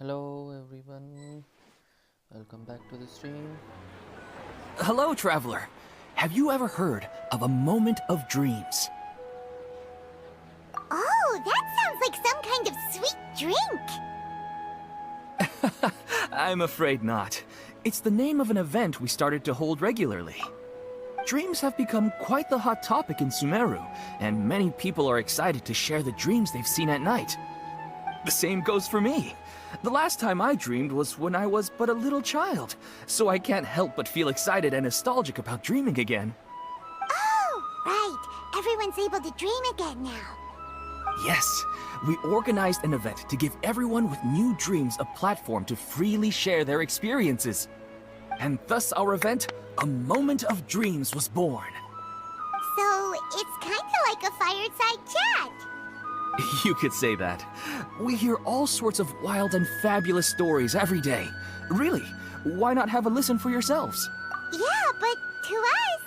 Hello everyone, welcome back to the stream. Hello, traveler. Have you ever heard of a moment of dreams? Oh, that sounds like some kind of sweet drink. I'm afraid not. It's the name of an event we started to hold regularly. Dreams have become quite the hot topic in Sumeru, and many people are excited to share the dreams they've seen at night. The same goes for me. The last time I dreamed was when I was but a little child, so I can't help but feel excited and nostalgic about dreaming again. Oh, right. Everyone's able to dream again now. Yes, we organized an event to give everyone with new dreams a platform to freely share their experiences. And thus our event, A Moment of Dreams, was born. So, it's kind of like a fireside chat. You could say that. We hear all sorts of wild and fabulous stories every day. Really, why not have a listen for yourselves? Yeah, but to us,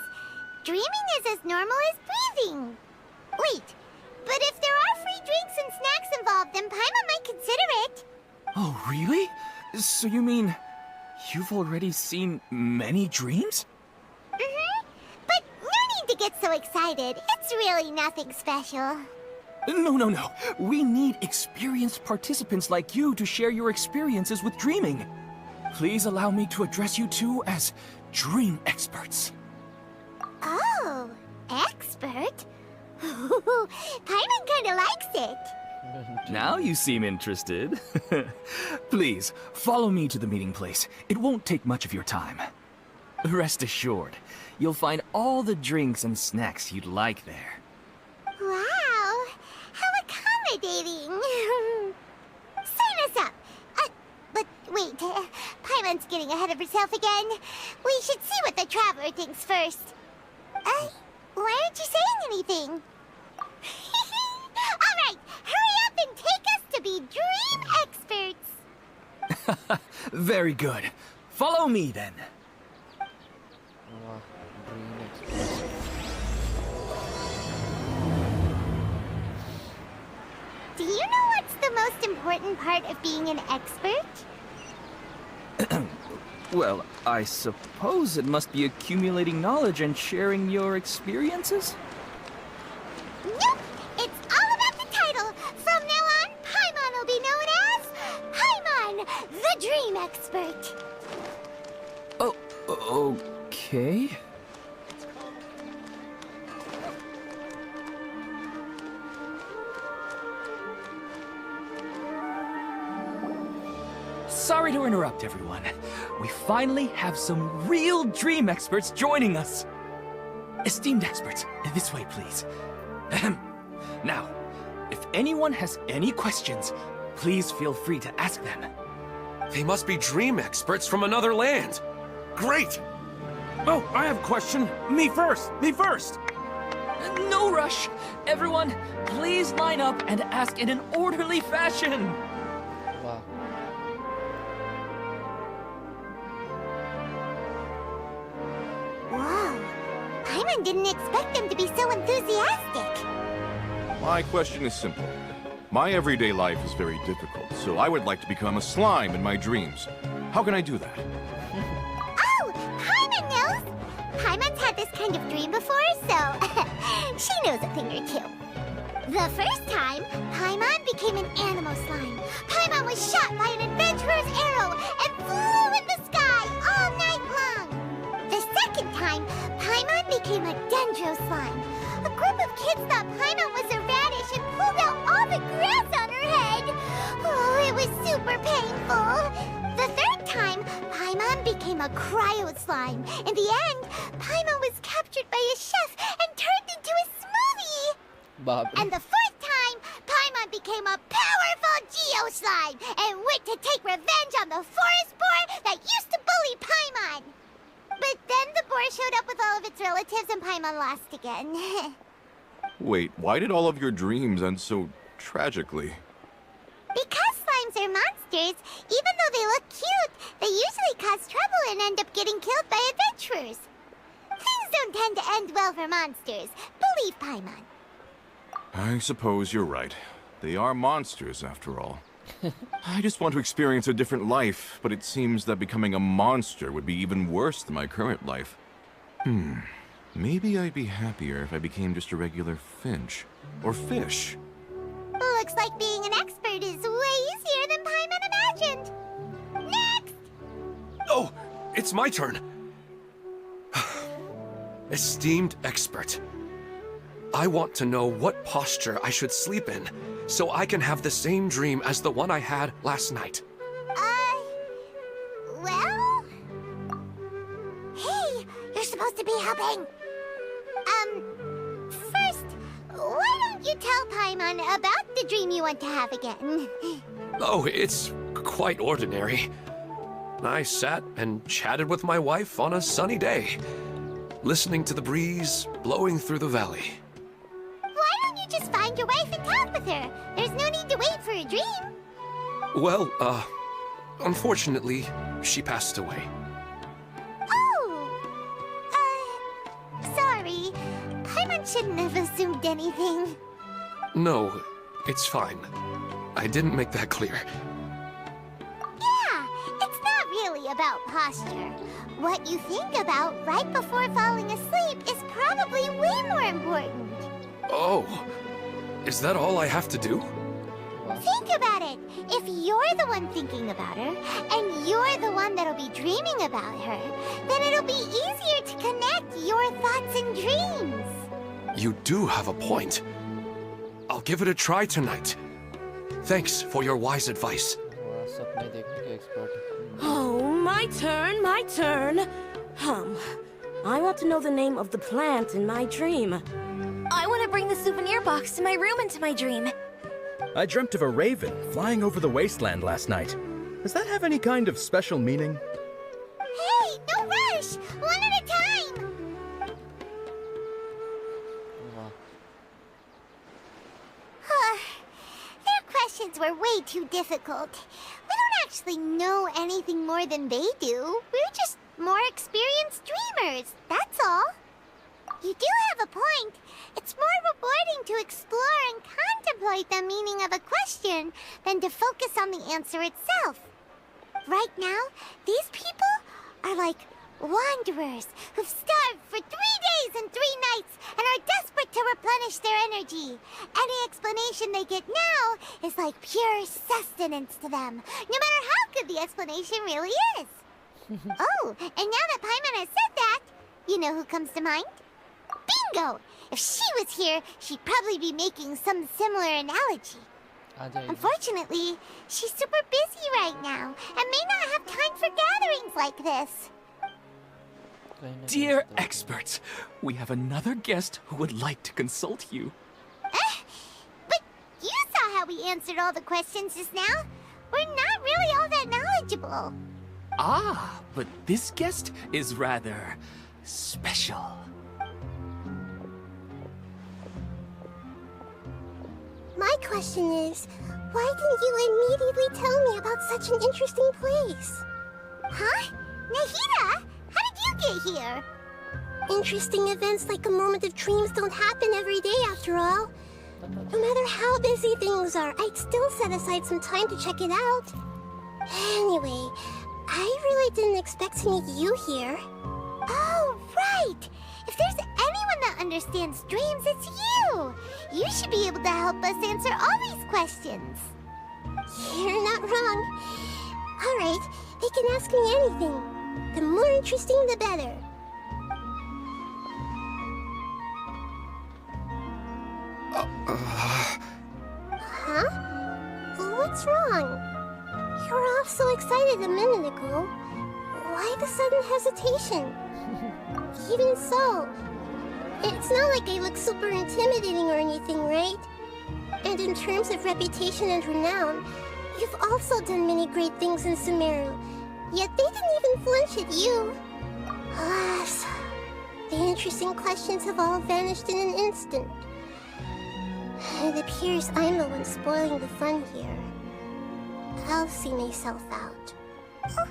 dreaming is as normal as breathing. Wait, but if there are free drinks and snacks involved, then Paimon might consider it. Oh, really? So you mean you've already seen many dreams? But no need to get so excited. It's really nothing special. No. We need experienced participants like you to share your experiences with dreaming. Please allow me to address you two as dream experts. Oh, expert? Paimon kinda likes it. Now you seem interested. Please, follow me to the meeting place. It won't take much of your time. Rest assured, you'll find all the drinks and snacks you'd like there. Wow, how accommodating. Sign us up. But wait, Paimon's getting ahead of herself again. We should see what the traveler thinks first. Why aren't you saying anything? All right, hurry up and take us to be dream experts. Very good. Follow me then. Wow, dream express. Do you know what's the most important part of being an expert? Well, I suppose it must be accumulating knowledge and sharing your experiences? Nope! It's all about the title! From now on, Paimon will be known as Paimon, the Dream Expert! Oh, okay. Sorry to interrupt, everyone. We finally have some real dream experts joining us. Esteemed experts, this way, please. Ahem. Now, if anyone has any questions, please feel free to ask them. They must be dream experts from another land. Great! Oh, I have a question. Me first! No rush. Everyone, please line up and ask in an orderly fashion. Wow. Whoa! Paimon didn't expect them to be so enthusiastic. My question is simple. My everyday life is very difficult, so I would like to become a slime in my dreams. How can I do that? Oh, Paimon knows! Paimon's had this kind of dream before, so she knows a thing or two. The first time, Paimon became an animal slime. Paimon was shot by an adventurer's arrow and flew in the sky all night long. The second time, Paimon became a dendro slime. A group of kids thought Paimon was a radish and pulled out all the grass on her head. Oh, it was super painful. The third time, Paimon became a cryo slime. In the end, Paimon was captured by a chef and turned into a smoothie. Bob. And the fourth time, Paimon became a powerful Geo slime and went to take revenge on the forest boar that used to bully Paimon. But then the boar showed up with all of its relatives and Paimon lost again. Wait, why did all of your dreams end so tragically? Because slimes are monsters, even though they look cute, they usually cause trouble and end up getting killed by adventurers. Things don't tend to end well for monsters. Believe Paimon. I suppose you're right. They are monsters, after all. I just want to experience a different life, but it seems that becoming a monster would be even worse than my current life. Maybe I'd be happier if I became just a regular finch. Or fish. Looks like being an expert is way easier than Paimon imagined. Next! Oh, it's my turn. Esteemed expert, I want to know what posture I should sleep in so I can have the same dream as the one I had last night. Well? Hey, you're supposed to be helping. First, why don't you tell Paimon about the dream you want to have again? Oh, it's quite ordinary. I sat and chatted with my wife on a sunny day, listening to the breeze blowing through the valley. Why don't you just find your wife and talk with her? There's no need to wait for a dream. Well, unfortunately, she passed away. Oh! Sorry. Paimon shouldn't have assumed anything. No, it's fine. I didn't make that clear. Yeah, it's not really about posture. What you think about right before falling asleep is probably way more important. Oh, is that all I have to do? Think about it. If you're the one thinking about her, and you're the one that'll be dreaming about her, then it'll be easier to connect your thoughts and dreams. You do have a point. I'll give it a try tonight. Thanks for your wise advice. वाह, सपने देखने के expert. Oh, my turn, my turn. I want to know the name of the plant in my dream. I want to bring the souvenir box to my room into my dream. I dreamt of a raven flying over the wasteland last night. Does that have any kind of special meaning? Hey, no rush! One at a time! वाह, Their questions were way too difficult. We don't actually know anything more than they do. We're just more experienced dreamers, that's all. You do have a point. It's more rewarding to explore and contemplate the meaning of a question than to focus on the answer itself. Right now, these people are like wanderers who've starved for 3 days and 3 nights and are desperate to replenish their energy. Any explanation they get now is like pure sustenance to them, no matter how good the explanation really is. Oh, and now that Paimon has said that, you know who comes to mind? Bingo! If she was here, she'd probably be making some similar analogy. आ जाएगी। Unfortunately, she's super busy right now and may not have time for gatherings like this. कहीं ना कहीं Dear तो- experts, we have another guest who would like to consult you. But you saw how we answered all the questions just now. We're not really all that knowledgeable. Ah, but this guest is rather special. My question is, why didn't you immediately tell me about such an interesting place? Huh? Nahida, how did you get here? Interesting events like a moment of dreams don't happen every day after all. No matter how busy things are, I'd still set aside some time to check it out. Anyway, I really didn't expect to meet you here. Oh, right! If there's anyone that understands dreams, it's you! You should be able to help us answer all these questions. You're not wrong. Alright, they can ask me anything. The more interesting, the better. Huh? What's wrong? You were all so excited a minute ago. Why the sudden hesitation? Even so, it's not like I look super intimidating or anything, right? And in terms of reputation and renown, you've also done many great things in Sumeru, yet they didn't even flinch at you. Alas, the interesting questions have all vanished in an instant. It appears I'm the one spoiling the fun here. I'll see myself out. Oh,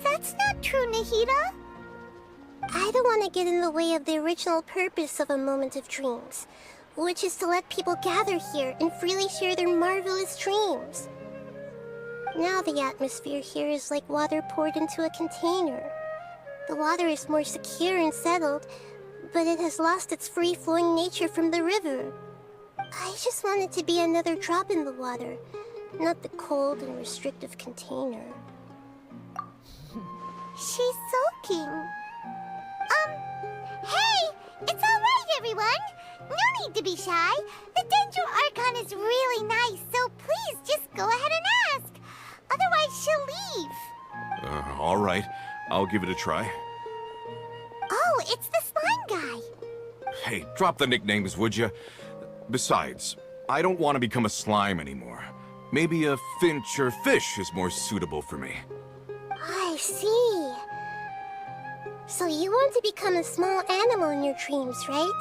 that's not true, Nahida. I don't want to get in the way of the original purpose of a moment of dreams, which is to let people gather here and freely share their marvelous dreams. Now the atmosphere here is like water poured into a container. The water is more secure and settled, but it has lost its free-flowing nature from the river. I just want it to be another drop in the water, not the cold and restrictive container. She's sulking. Hey! It's alright, everyone! No need to be shy. The Dendro Archon is really nice, so please just go ahead and ask. Otherwise, she'll leave. All right. I'll give it a try. Oh, it's the slime guy. Hey, drop the nicknames, would you? Besides, I don't want to become a slime anymore. Maybe a finch or fish is more suitable for me. I see. So you want to become a small animal in your dreams, right?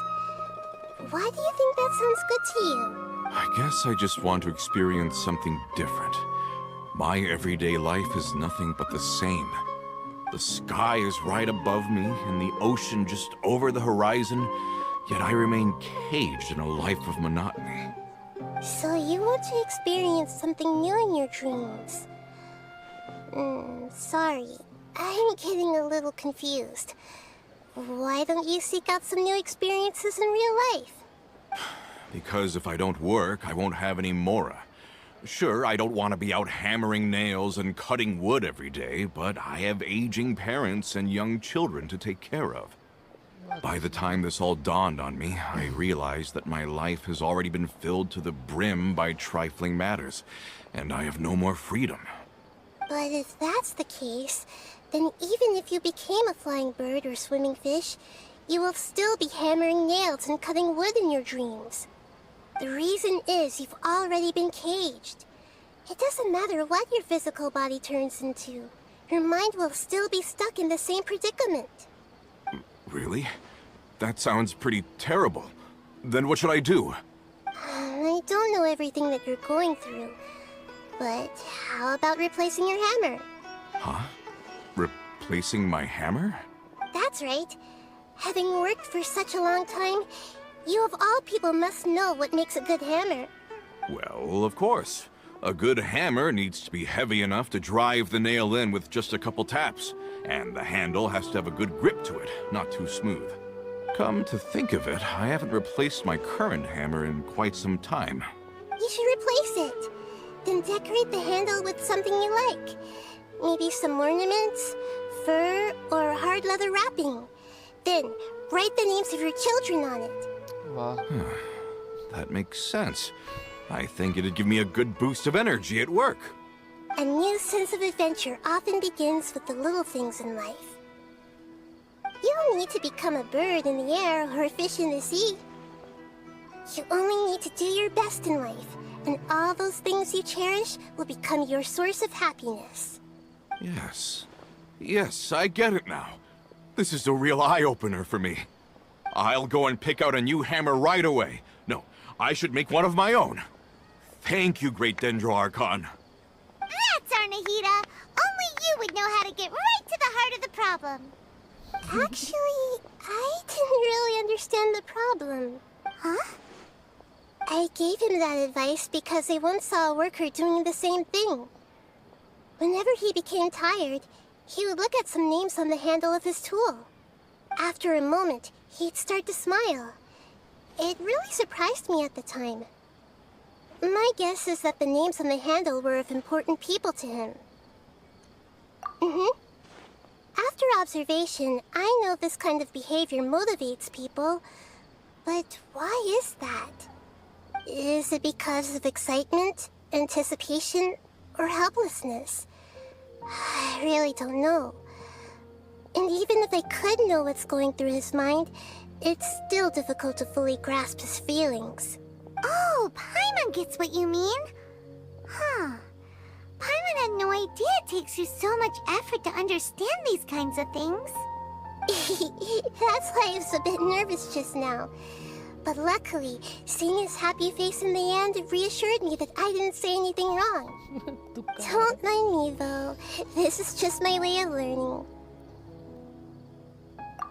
Why do you think that sounds good to you? I guess I just want to experience something different. My everyday life is nothing but the same. The sky is right above me, and the ocean just over the horizon, yet I remain caged in a life of monotony. So you want to experience something new in your dreams? Sorry. I'm getting a little confused. Why don't you seek out some new experiences in real life? Because if I don't work, I won't have any Mora. Sure, I don't want to be out hammering nails and cutting wood every day, but I have aging parents and young children to take care of. By the time this all dawned on me, I realized that my life has already been filled to the brim by trifling matters, and I have no more freedom. But if that's the case, then even if you became a flying bird or swimming fish, you will still be hammering nails and cutting wood in your dreams. The reason is you've already been caged. It doesn't matter what your physical body turns into. Your mind will still be stuck in the same predicament. Really? That sounds pretty terrible. Then what should I do? I don't know everything that you're going through, but how about replacing your hammer? Huh? Replacing my hammer? That's right. Having worked for such a long time, you of all people must know what makes a good hammer. Well, of course. A good hammer needs to be heavy enough to drive the nail in with just a couple taps, and the handle has to have a good grip to it, not too smooth. Come to think of it, I haven't replaced my current hammer in quite some time. You should replace it. Then decorate the handle with something you like. Maybe some ornaments, fur, or hard leather wrapping. Then, write the names of your children on it. Wow. That makes sense. I think it'd give me a good boost of energy at work. A new sense of adventure often begins with the little things in life. You don't need to become a bird in the air or a fish in the sea. You only need to do your best in life, and all those things you cherish will become your source of happiness. Yes. Yes, I get it now. This is a real eye-opener for me. I'll go and pick out a new hammer right away. No, I should make one of my own. Thank you, Great Dendro Archon. That's our Nahida. Only you would know how to get right to the heart of the problem. Actually, I didn't really understand the problem. Huh? I gave him that advice because I once saw a worker doing the same thing. Whenever he became tired, he would look at some names on the handle of his tool. After a moment, he'd start to smile. It really surprised me at the time. My guess is that the names on the handle were of important people to him. After observation, I know this kind of behavior motivates people. But why is that? Is it because of excitement, anticipation, or helplessness? I really don't know. And even if I could know what's going through his mind, it's still difficult to fully grasp his feelings. Oh, Paimon gets what you mean. Huh. Paimon had no idea it takes you so much effort to understand these kinds of things. That's why I was a bit nervous just now. But luckily, seeing his happy face in the end reassured me that I didn't say anything wrong. Don't mind me, though. This is just my way of learning.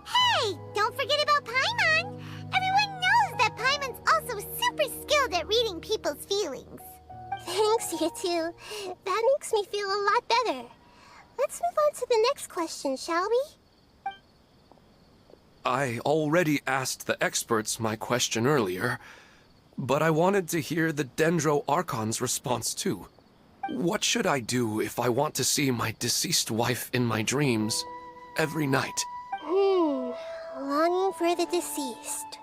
Hey, don't forget about Paimon. Everyone knows that Paimon's also super skilled at reading people's feelings. Thanks, you two. That makes me feel a lot better. Let's move on to the next question, shall we? I already asked the experts my question earlier, but I wanted to hear the Dendro Archon's response too. What should I do if I want to see my deceased wife in my dreams every night? Longing for the deceased.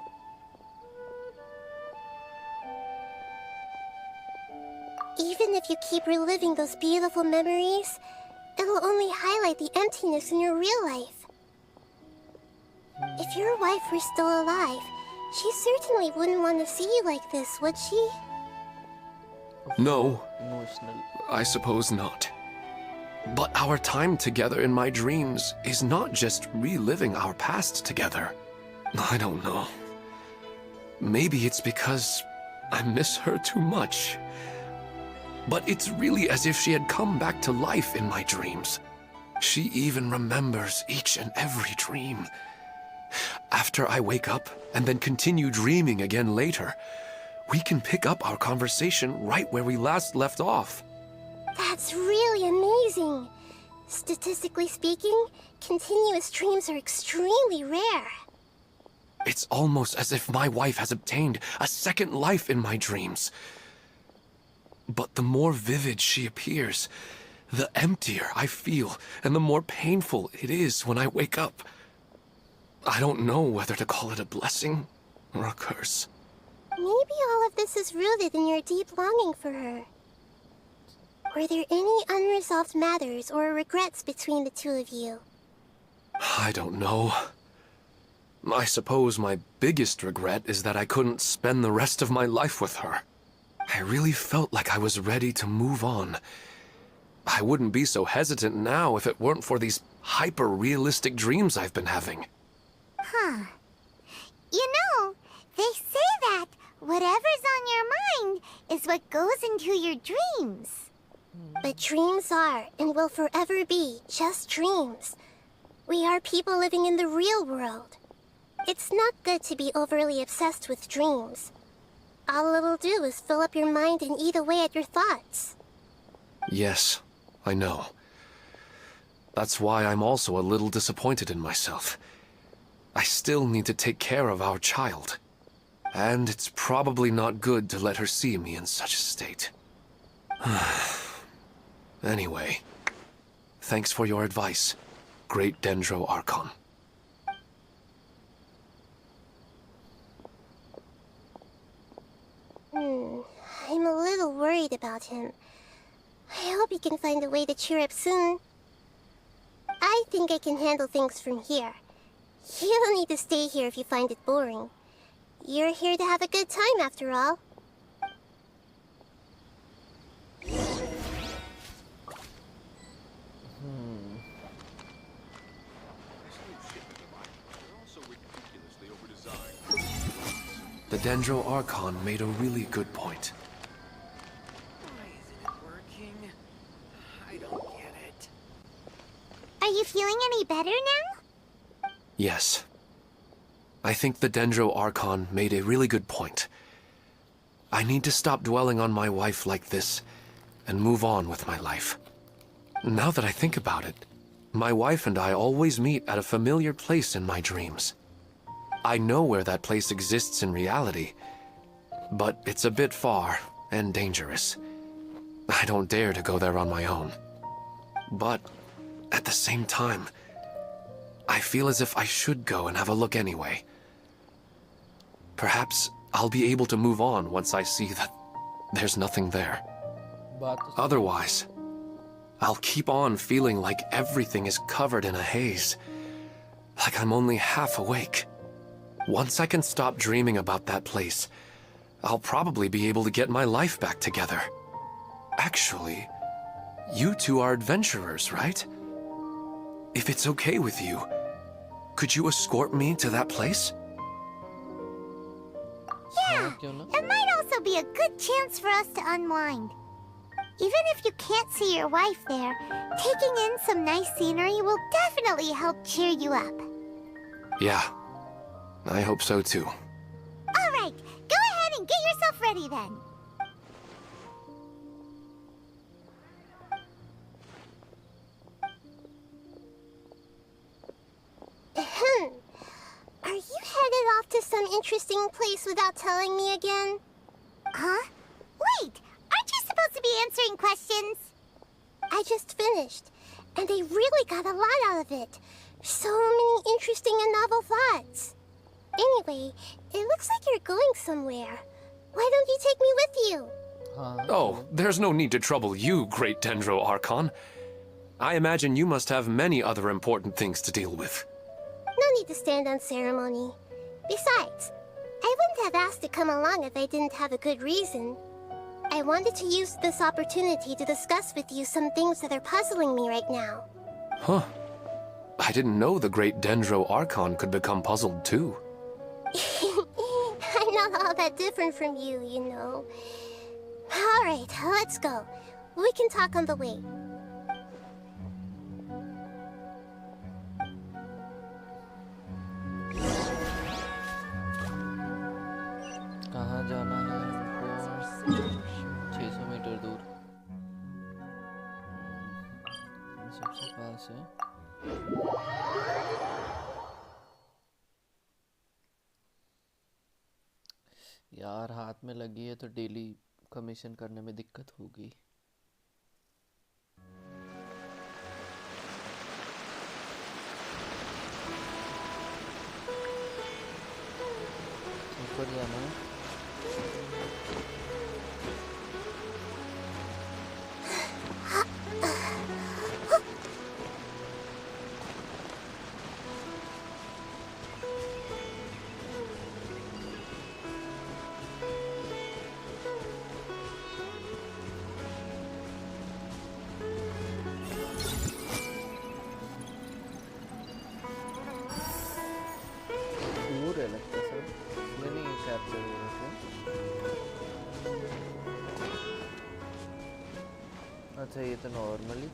Even if you keep reliving those beautiful memories, it'll only highlight the emptiness in your real life. If your wife were still alive, she certainly wouldn't want to see you like this, would she? No, Emotional. I suppose not. But our time together in my dreams is not just reliving our past together. I don't know. Maybe it's because I miss her too much. But it's really as if she had come back to life in my dreams. She even remembers each and every dream. After I wake up and then continue dreaming again later, we can pick up our conversation right where we last left off. That's really amazing. Statistically speaking, continuous dreams are extremely rare. It's almost as if my wife has obtained a second life in my dreams. But the more vivid she appears, the emptier I feel, and the more painful it is when I wake up. I don't know whether to call it a blessing or a curse. Maybe all of this is rooted in your deep longing for her. Were there any unresolved matters or regrets between the two of you? I don't know. I suppose my biggest regret is that I couldn't spend the rest of my life with her. I really felt like I was ready to move on. I wouldn't be so hesitant now if it weren't for these hyper-realistic dreams I've been having. Huh. You know, they say that whatever's on your mind is what goes into your dreams. But dreams are, and will forever be, just dreams. We are people living in the real world. It's not good to be overly obsessed with dreams. All it'll do is fill up your mind and eat away at your thoughts. Yes, I know. That's why I'm also a little disappointed in myself. I still need to take care of our child. And it's probably not good to let her see me in such a state. Anyway, thanks for your advice, Great Dendro Archon. I'm a little worried about him. I hope he can find a way to cheer up soon. I think I can handle things from here. You don't need to stay here if you find it boring. You're here to have a good time, after all. The Dendro Archon made a really good point. Why isn't it working? I don't get it. Are you feeling any better now? Yes. I think the Dendro Archon made a really good point. I need to stop dwelling on my wife like this and move on with my life. Now that I think about it, my wife and I always meet at a familiar place in my dreams. I know where that place exists in reality, but it's a bit far and dangerous. I don't dare to go there on my own. But at the same time, I feel as if I should go and have a look anyway. Perhaps I'll be able to move on once I see that there's nothing there. Otherwise, I'll keep on feeling like everything is covered in a haze, like I'm only half awake. Once I can stop dreaming about that place, I'll probably be able to get my life back together. Actually, you two are adventurers, right? If it's okay with you, could you escort me to that place? Yeah, it might also be a good chance for us to unwind. Even if you can't see your wife there, taking in some nice scenery will definitely help cheer you up. Yeah, I hope so too. All right, go ahead and get yourself ready then. some interesting place without telling me again? Huh? Wait, aren't you supposed to be answering questions? I just finished, and I really got a lot out of it. So many interesting and novel thoughts. Anyway, it looks like you're going somewhere. Why don't you take me with you? Oh, there's no need to trouble you, Great Dendro Archon. I imagine you must have many other important things to deal with. No need to stand on ceremony. Besides, I wouldn't have asked to come along if I didn't have a good reason. I wanted to use this opportunity to discuss with you some things that are puzzling me right now. Huh. I didn't know the Great Dendro Archon could become puzzled too. I'm not all that different from you, you know. Alright, let's go. We can talk on the way. कहाँ जाना है हमको? 600 metre दूर। सबसे पास है। यार हाथ में लगी है तो डेली कमीशन करने में दिक्कत होगी। ऊपर जाना है। दूर है लगता है सर, इसमें नहीं कैप्चर हो रहा था। अच्छा ये तो नॉर्मली।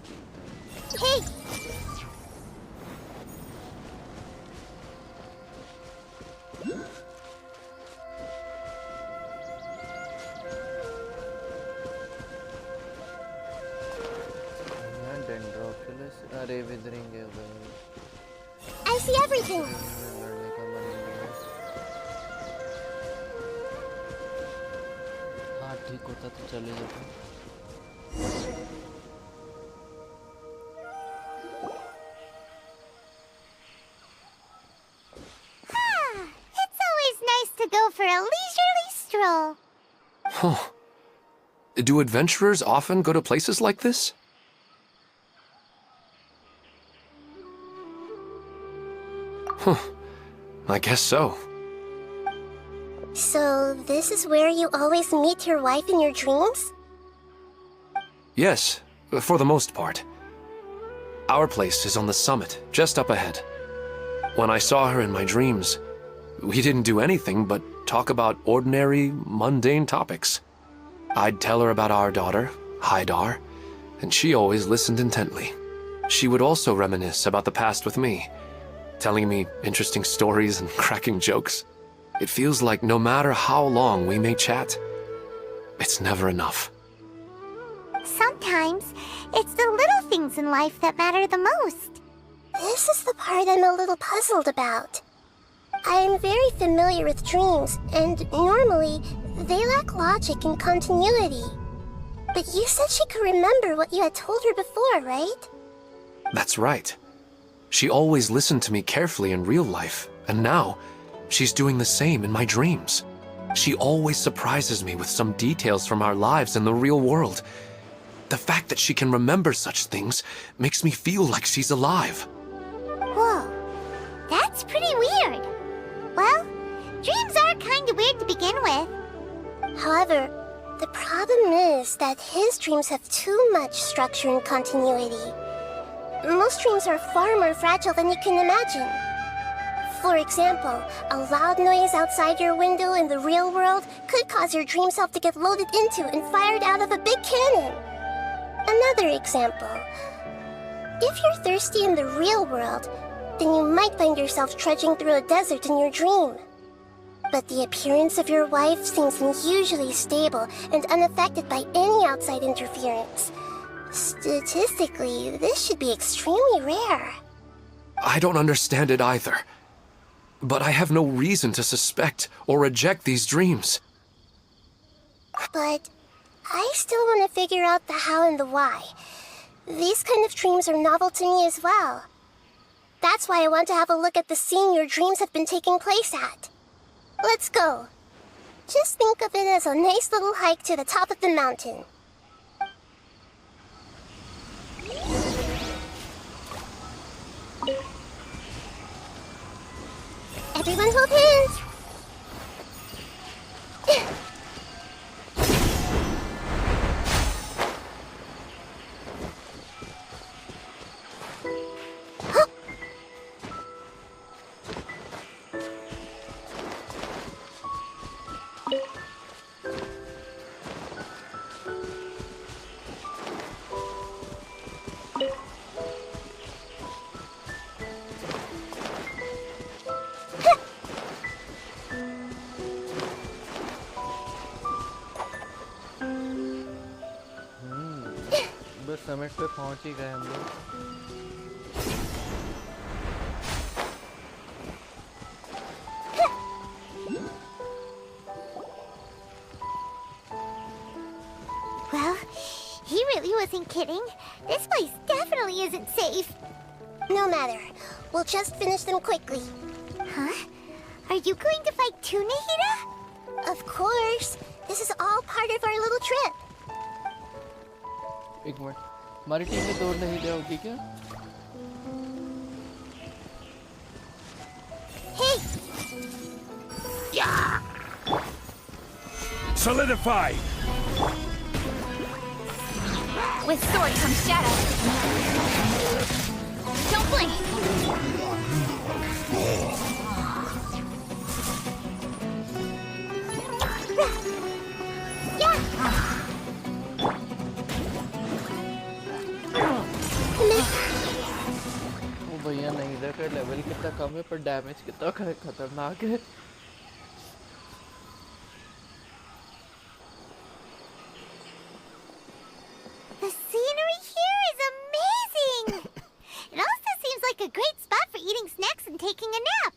Hey! डेंड्रोफिलस, अरे विदरिंग है उधर। I see everything! लड़ने का मन नहीं है। हाँ ठीक होता तो चले जाते। It's always nice to go for a leisurely stroll. Huh. Do adventurers often go to places like this? Huh. I guess so. So, this is where you always meet your wife in your dreams? Yes, for the most part. Our place is on the summit, just up ahead. When I saw her in my dreams, we didn't do anything but talk about ordinary, mundane topics. I'd tell her about our daughter, Haidar, and she always listened intently. She would also reminisce about the past with me, telling me interesting stories and cracking jokes. It feels like no matter how long we may chat, it's never enough. Sometimes, it's the little things in life that matter the most. This is the part I'm a little puzzled about. I am very familiar with dreams, and normally, they lack logic and continuity. But you said she could remember what you had told her before, right? That's right. She always listened to me carefully in real life, and now, she's doing the same in my dreams. She always surprises me with some details from our lives in the real world. The fact that she can remember such things makes me feel like she's alive. Whoa, that's pretty weird. Well, dreams are kinda weird to begin with. However, the problem is that his dreams have too much structure and continuity. Most dreams are far more fragile than you can imagine. For example, a loud noise outside your window in the real world could cause your dream self to get loaded into and fired out of a big cannon. Another example. If you're thirsty in the real world, then you might find yourself trudging through a desert in your dream. But the appearance of your wife seems unusually stable and unaffected by any outside interference. Statistically, this should be extremely rare. I don't understand it either. but I have no reason to suspect or reject these dreams. But I still want to figure out the how and the why. These kind of dreams are novel to me as well. That's why I want to have a look at the scene your dreams have been taking place at. Let's go. Just think of it as a nice little hike to the top of the mountain. Everyone hold hands! बस summit पे पहुंच ही गए हम लोग। Well, he really wasn't kidding. This place definitely isn't safe. No matter. We'll just finish them quickly. Huh? Are you going to fight too, Nahida? Of course. This is all part of our little trip. एक minute, हमारी team में दौड़ नहीं दे होगी क्या? Hey! Yeah! Solidify! With sword comes shadow. Don't blink. वो भैया नाहिदा का लेवल कितना कम है पर डैमेज कितना खतरनाक है। The scenery here is amazing! It also seems like a great spot for eating snacks and taking a nap.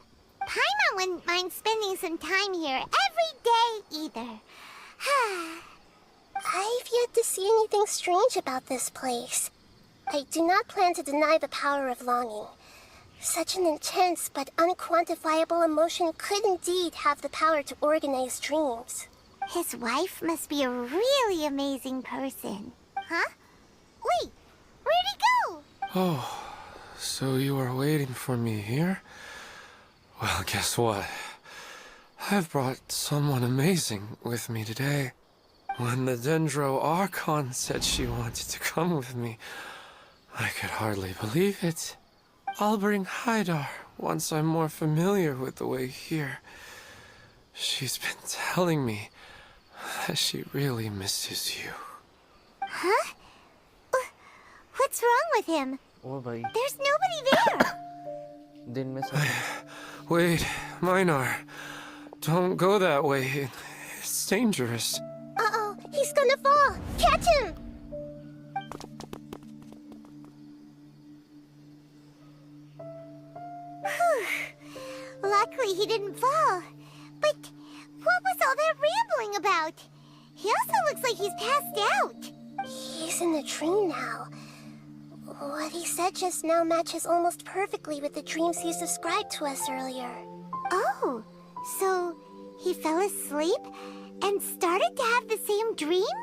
Paimon wouldn't mind spending some time here every day either. I've yet to see anything strange about this place. I do not plan to deny the power of longing. Such an intense but unquantifiable emotion could indeed have the power to organize dreams. His wife must be a really amazing person. Huh? Wait, where'd he go? Oh, so you are waiting for me here? Well, guess what? I've brought someone amazing with me today. When the Dendro Archon said she wanted to come with me, I could hardly believe it. I'll bring Haidar once I'm more familiar with the way here. She's been telling me that she really misses you. Huh? What's wrong with him? ओ भाई There's nobody there. दिन में सब Wait, Minar. Don't go that way. It's dangerous. Uh-oh, he's gonna fall! Catch him! Luckily he didn't fall. But what was all that rambling about? He also looks like he's passed out. He's in a dream now. What he said just now matches almost perfectly with the dreams he's described to us earlier. Oh, so he fell asleep and started to have the same dream?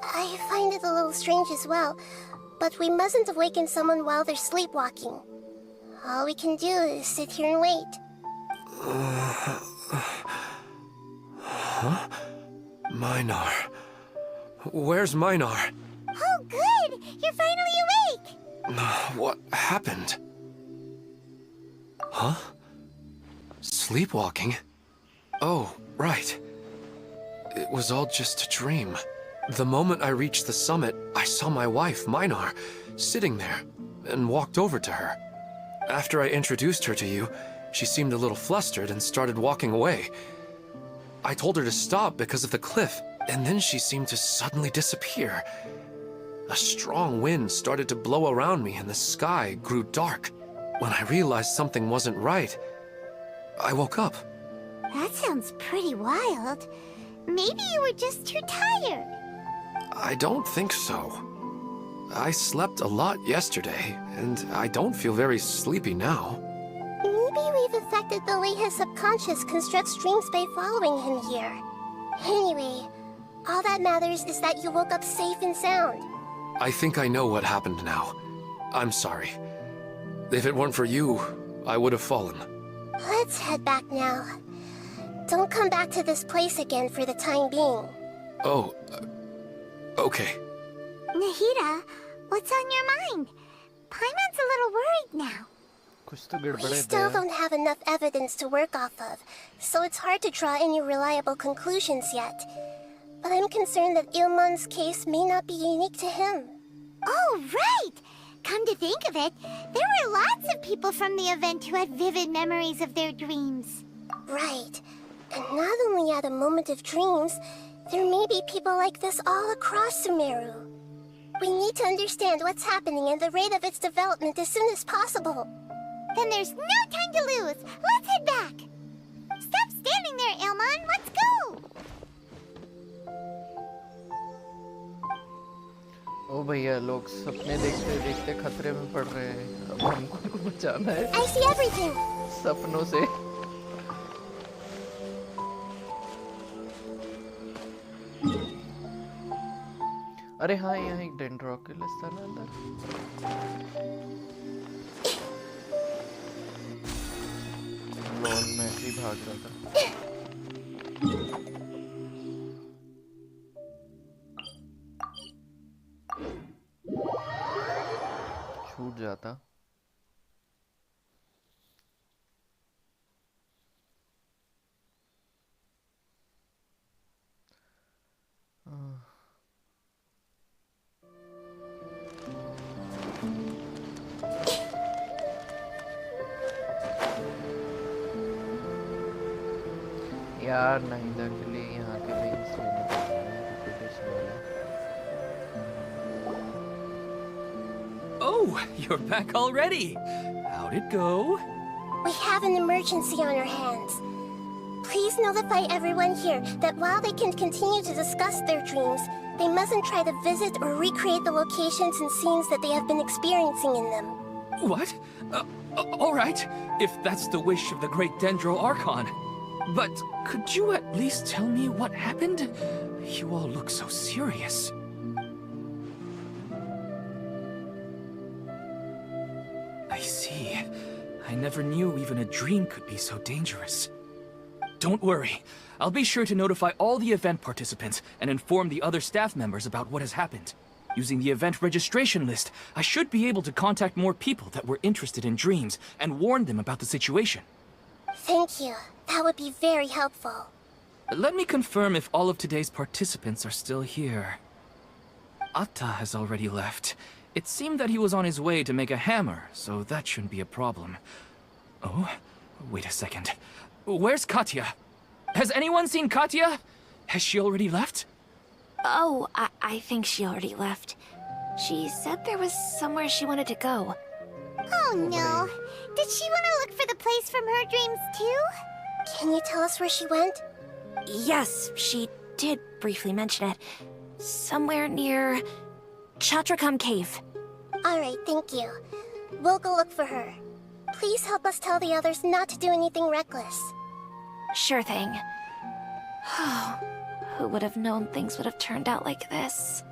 I find it a little strange as well, but we mustn't awaken someone while they're sleepwalking. All we can do is sit here and wait. Huh? Minar. Where's Minar? Oh, good! You're finally awake! What happened? Huh? Sleepwalking? Oh, right. It was all just a dream. The moment I reached the summit, I saw my wife, Minar, sitting there, and walked over to her. After I introduced her to you, she seemed a little flustered and started walking away. I told her to stop because of the cliff, and then she seemed to suddenly disappear. A strong wind started to blow around me and the sky grew dark. When I realized something wasn't right, I woke up. That sounds pretty wild. Maybe you were just too tired. I don't think so. I slept a lot yesterday, and I don't feel very sleepy now. Maybe we've affected the way his subconscious constructs dreams by following him here. Anyway, all that matters is that you woke up safe and sound. I think I know what happened now. I'm sorry. If it weren't for you, I would have fallen. Let's head back now. Don't come back to this place again for the time being. Oh, okay. Nahida, what's on your mind? Paimon's a little worried now. कुछ तो We गड़बड़ है still Daya. don't have enough evidence to work off of, so it's hard to draw any reliable conclusions yet. But I'm concerned that Ilmon's case may not be unique to him. Oh, right! Come to think of it, there were lots of people from the event who had vivid memories of their dreams. Right. And not only at a moment of dreams, there may be people like this all across Sumeru. We need to understand what's happening and the rate of its development as soon as possible. Then there's no time to lose. Let's head back. Stop standing there, Ilmon. Let's go. ओ भैया लोग सपने देखते देखते खतरे में पड़ रहे हैं। अब हमको उनको बचाना है I see everything. सपनों से। अरे हाँ यहाँ एक डेंड्रोकिलस था ना अंदर। लॉल मैं ऐसे ही भाग रहा था। छूट जाता। यार नाहिदा के लिए यहाँ के विंग्स लेने पड़ते हैं रेपुटेशन वाले। Oh, you're back already. How'd it go? We have an emergency on our hands. Please notify everyone here that while they can continue to discuss their dreams, they mustn't try to visit or recreate the locations and scenes that they have been experiencing in them. What? All right, if that's the wish of the great Dendro Archon. But could you at least tell me what happened? You all look so serious. I see. I never knew even a dream could be so dangerous. Don't worry. I'll be sure to notify all the event participants and inform the other staff members about what has happened. Using the event registration list, I should be able to contact more people that were interested in dreams and warn them about the situation. Thank you. That would be very helpful. Let me confirm if all of today's participants are still here. Atta has already left. It seemed that he was on his way to make a hammer, so that shouldn't be a problem. Oh, wait a second. Where's Katya? Has anyone seen Katya? Has she already left? Oh, I think she already left. She said there was somewhere she wanted to go. Oh no. Did she want to look for the place from her dreams too? Can you tell us where she went? Yes, she did briefly mention it. Somewhere near Chatrakam Cave. Alright, thank you. We'll go look for her. Please help us tell the others not to do anything reckless. Sure thing. Who would have known things would have turned out like this?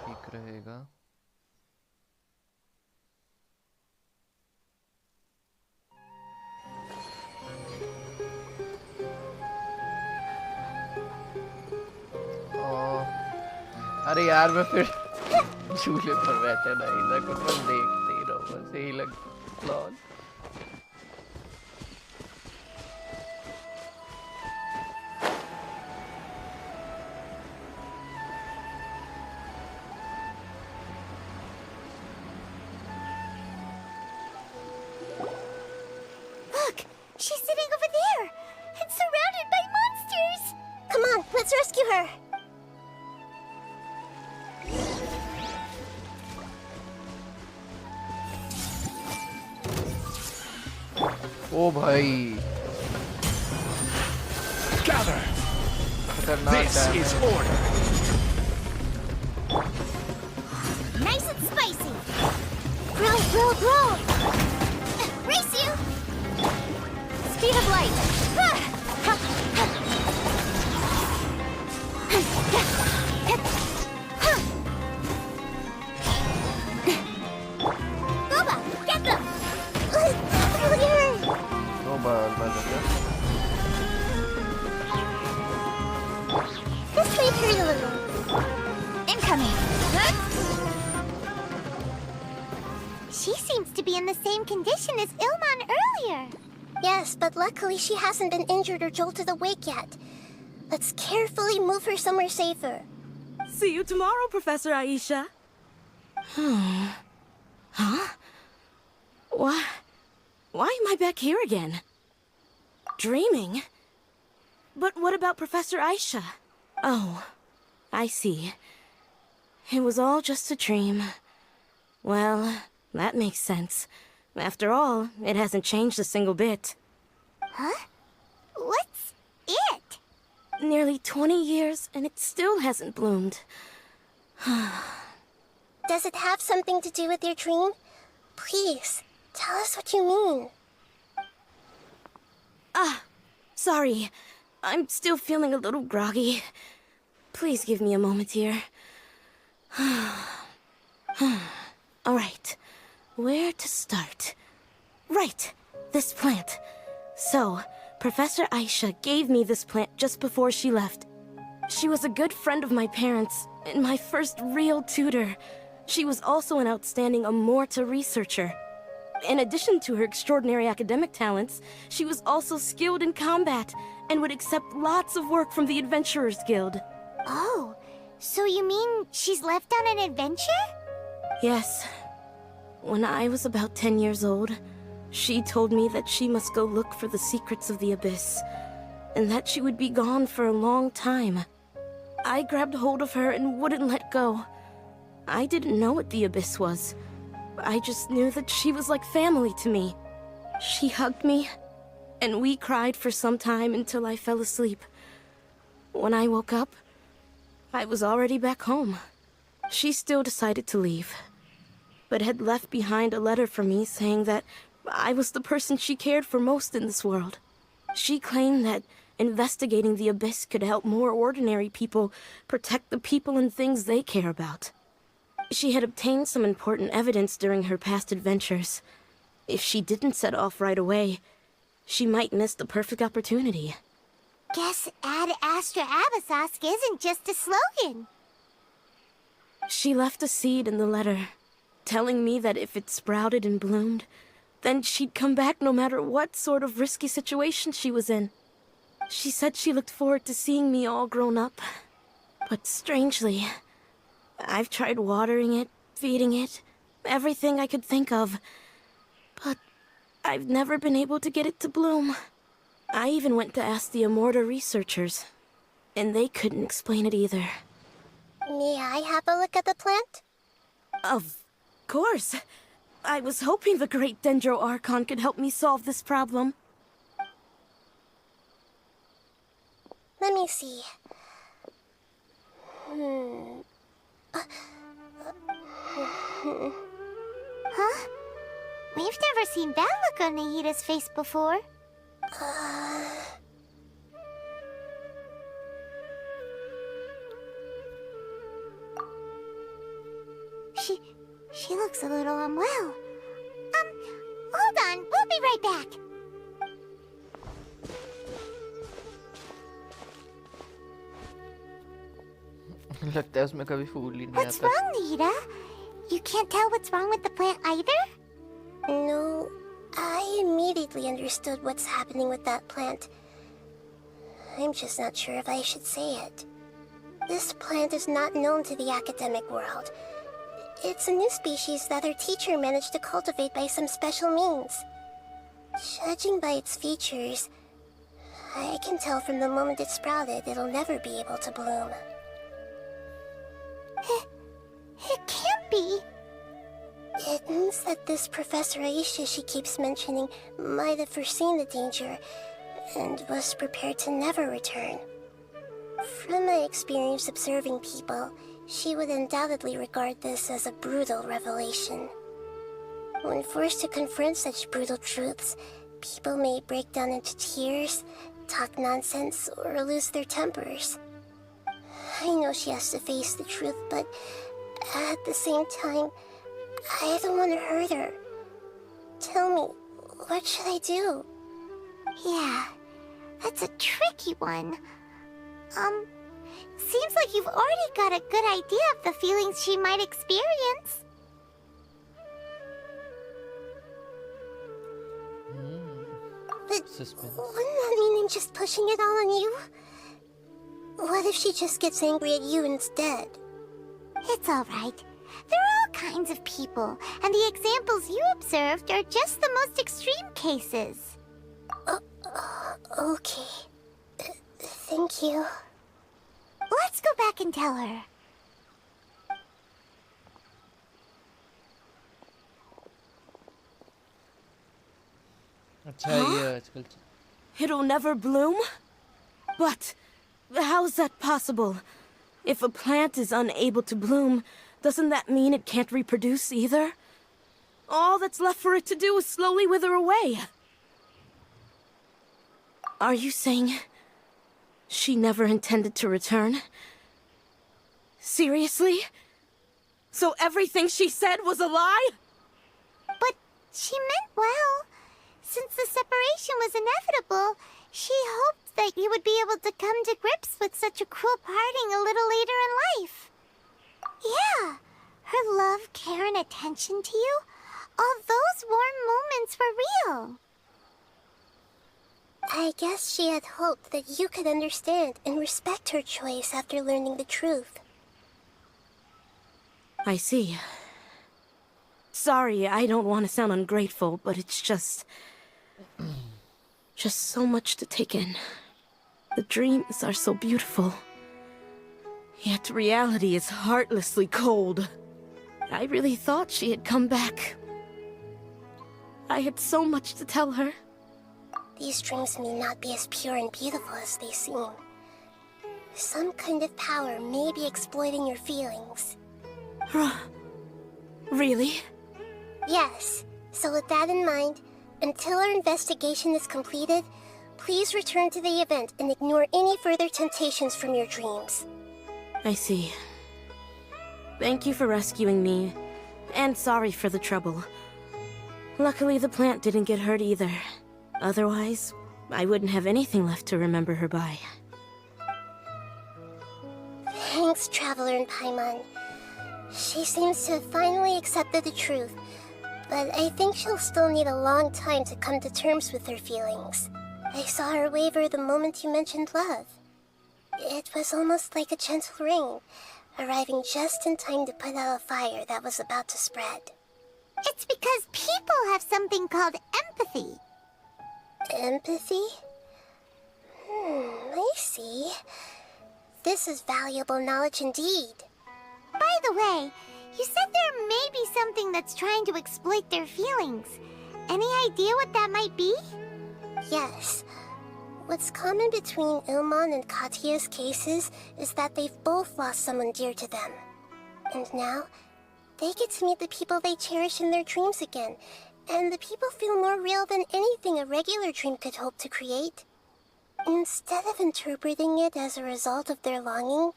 ठीक रहेगा। अरे यार मैं फिर झूले पर बैठे नाहिदा को बस देखते ही रहो, बस यही लग lol. Look, she's sitting over there. It's a her! ओ भाई Gather! खतरनाक This है is order! Nice and spicy. Roll. Race you. Speed of light. Boba, get them. ओ बस This may hurt a little. Incoming. She seems to be in the same condition as Ilman earlier. Yes, but luckily she hasn't been injured or jolted awake yet. Let's carefully move her somewhere safer. See you tomorrow, Professor Aisha. Huh? Why am I back here again? Dreaming? But what about Professor Aisha? Oh, I see. It was all just a dream. Well, that makes sense. After all, it hasn't changed a single bit. Huh? What's it? Nearly 20 years, and it still hasn't bloomed. Does it have something to do with your dream? Please, tell us what you mean. Sorry. I'm still feeling a little groggy. Please give me a moment here. All right. Where to start? Right. This plant. So, Professor Aisha gave me this plant just before she left. She was a good friend of my parents, and my first real tutor. She was also an outstanding Amorta researcher. In addition to her extraordinary academic talents, she was also skilled in combat and would accept lots of work from the Adventurers Guild. Oh, so you mean she's left on an adventure? Yes. When I was about 10 years old, she told me that she must go look for the secrets of the Abyss, and that she would be gone for a long time. I grabbed hold of her and wouldn't let go. I didn't know what the Abyss was. I just knew that she was like family to me. She hugged me, and we cried for some time until I fell asleep. When I woke up, I was already back home. She still decided to leave, but had left behind a letter for me saying that I was the person she cared for most in this world. She claimed that investigating the Abyss could help more ordinary people protect the people and things they care about. She had obtained some important evidence during her past adventures. If she didn't set off right away, she might miss the perfect opportunity. Guess Ad Astra Abyssosque isn't just a slogan. She left a seed in the letter, telling me that if it sprouted and bloomed, then she'd come back no matter what sort of risky situation she was in. She said she looked forward to seeing me all grown up. But strangely, I've tried watering it, feeding it, everything I could think of. But I've never been able to get it to bloom. I even went to ask the Amorta researchers, and they couldn't explain it either. May I have a look at the plant? Of course. I was hoping the great Dendro Archon could help me solve this problem. Let me see. Huh? We've never seen that look on Nahida's face before. She looks a little unwell. Hold on, we'll be right back. लगता है उसमें कभी फूल ही नहीं What's आता wrong, Nahida? You can't tell what's wrong with the plant either? No, I immediately understood what's happening with that plant. I'm just not sure if I should say it. This plant is not known to the academic world. It's a new species that our teacher managed to cultivate by some special means. Judging by its features, I can tell from the moment it sprouted, it'll never be able to bloom. It can't be. It means that this Professor Aisha she keeps mentioning might have foreseen the danger and was prepared to never return. From my experience observing people, she would undoubtedly regard this as a brutal revelation. When forced to confront such brutal truths, people may break down into tears, talk nonsense, or lose their tempers. I know she has to face the truth, but at the same time, I don't want to hurt her. Tell me, what should I do? Yeah, that's a tricky one. Seems like you've already got a good idea of the feelings she might experience. But Suspense. wouldn't that mean I'm just pushing it all on you? What if she just gets angry at you instead? It's all right. There are all kinds of people, and the examples you observed are just the most extreme cases. Okay. Thank you. Let's go back and tell her. अच्छा ये आजकल It'll never bloom? But how's that possible? If a plant is unable to bloom, doesn't that mean it can't reproduce either? All that's left for it to do is slowly wither away. Are you saying she never intended to return? Seriously? So everything she said was a lie? But she meant well. Since the separation was inevitable, she hoped that you would be able to come to grips with such a cruel parting a little later in life. Yeah, her love, care, and attention to you, all those warm moments were real. I guess she had hoped that you could understand and respect her choice after learning the truth. I see. Sorry, I don't want to sound ungrateful, but it's just so much to take in. The dreams are so beautiful. Yet reality is heartlessly cold. I really thought she had come back. I had so much to tell her. These dreams may not be as pure and beautiful as they seem. Some kind of power may be exploiting your feelings. Really? Yes. So with that in mind, until our investigation is completed, please return to the event and ignore any further temptations from your dreams. I see. Thank you for rescuing me, and sorry for the trouble. Luckily, the plant didn't get hurt either. Otherwise, I wouldn't have anything left to remember her by. Thanks, Traveler and Paimon. She seems to have finally accepted the truth, but I think she'll still need a long time to come to terms with her feelings. I saw her waver the moment you mentioned love. It was almost like a gentle rain, arriving just in time to put out a fire that was about to spread. It's because people have something called empathy. Empathy? I see. This is valuable knowledge indeed. By the way, you said there may be something that's trying to exploit their feelings. Any idea what that might be? Yes. What's common between Ilmon and Katya's cases is that they've both lost someone dear to them. And now, they get to meet the people they cherish in their dreams again, and the people feel more real than anything a regular dream could hope to create. Instead of interpreting it as a result of their longing,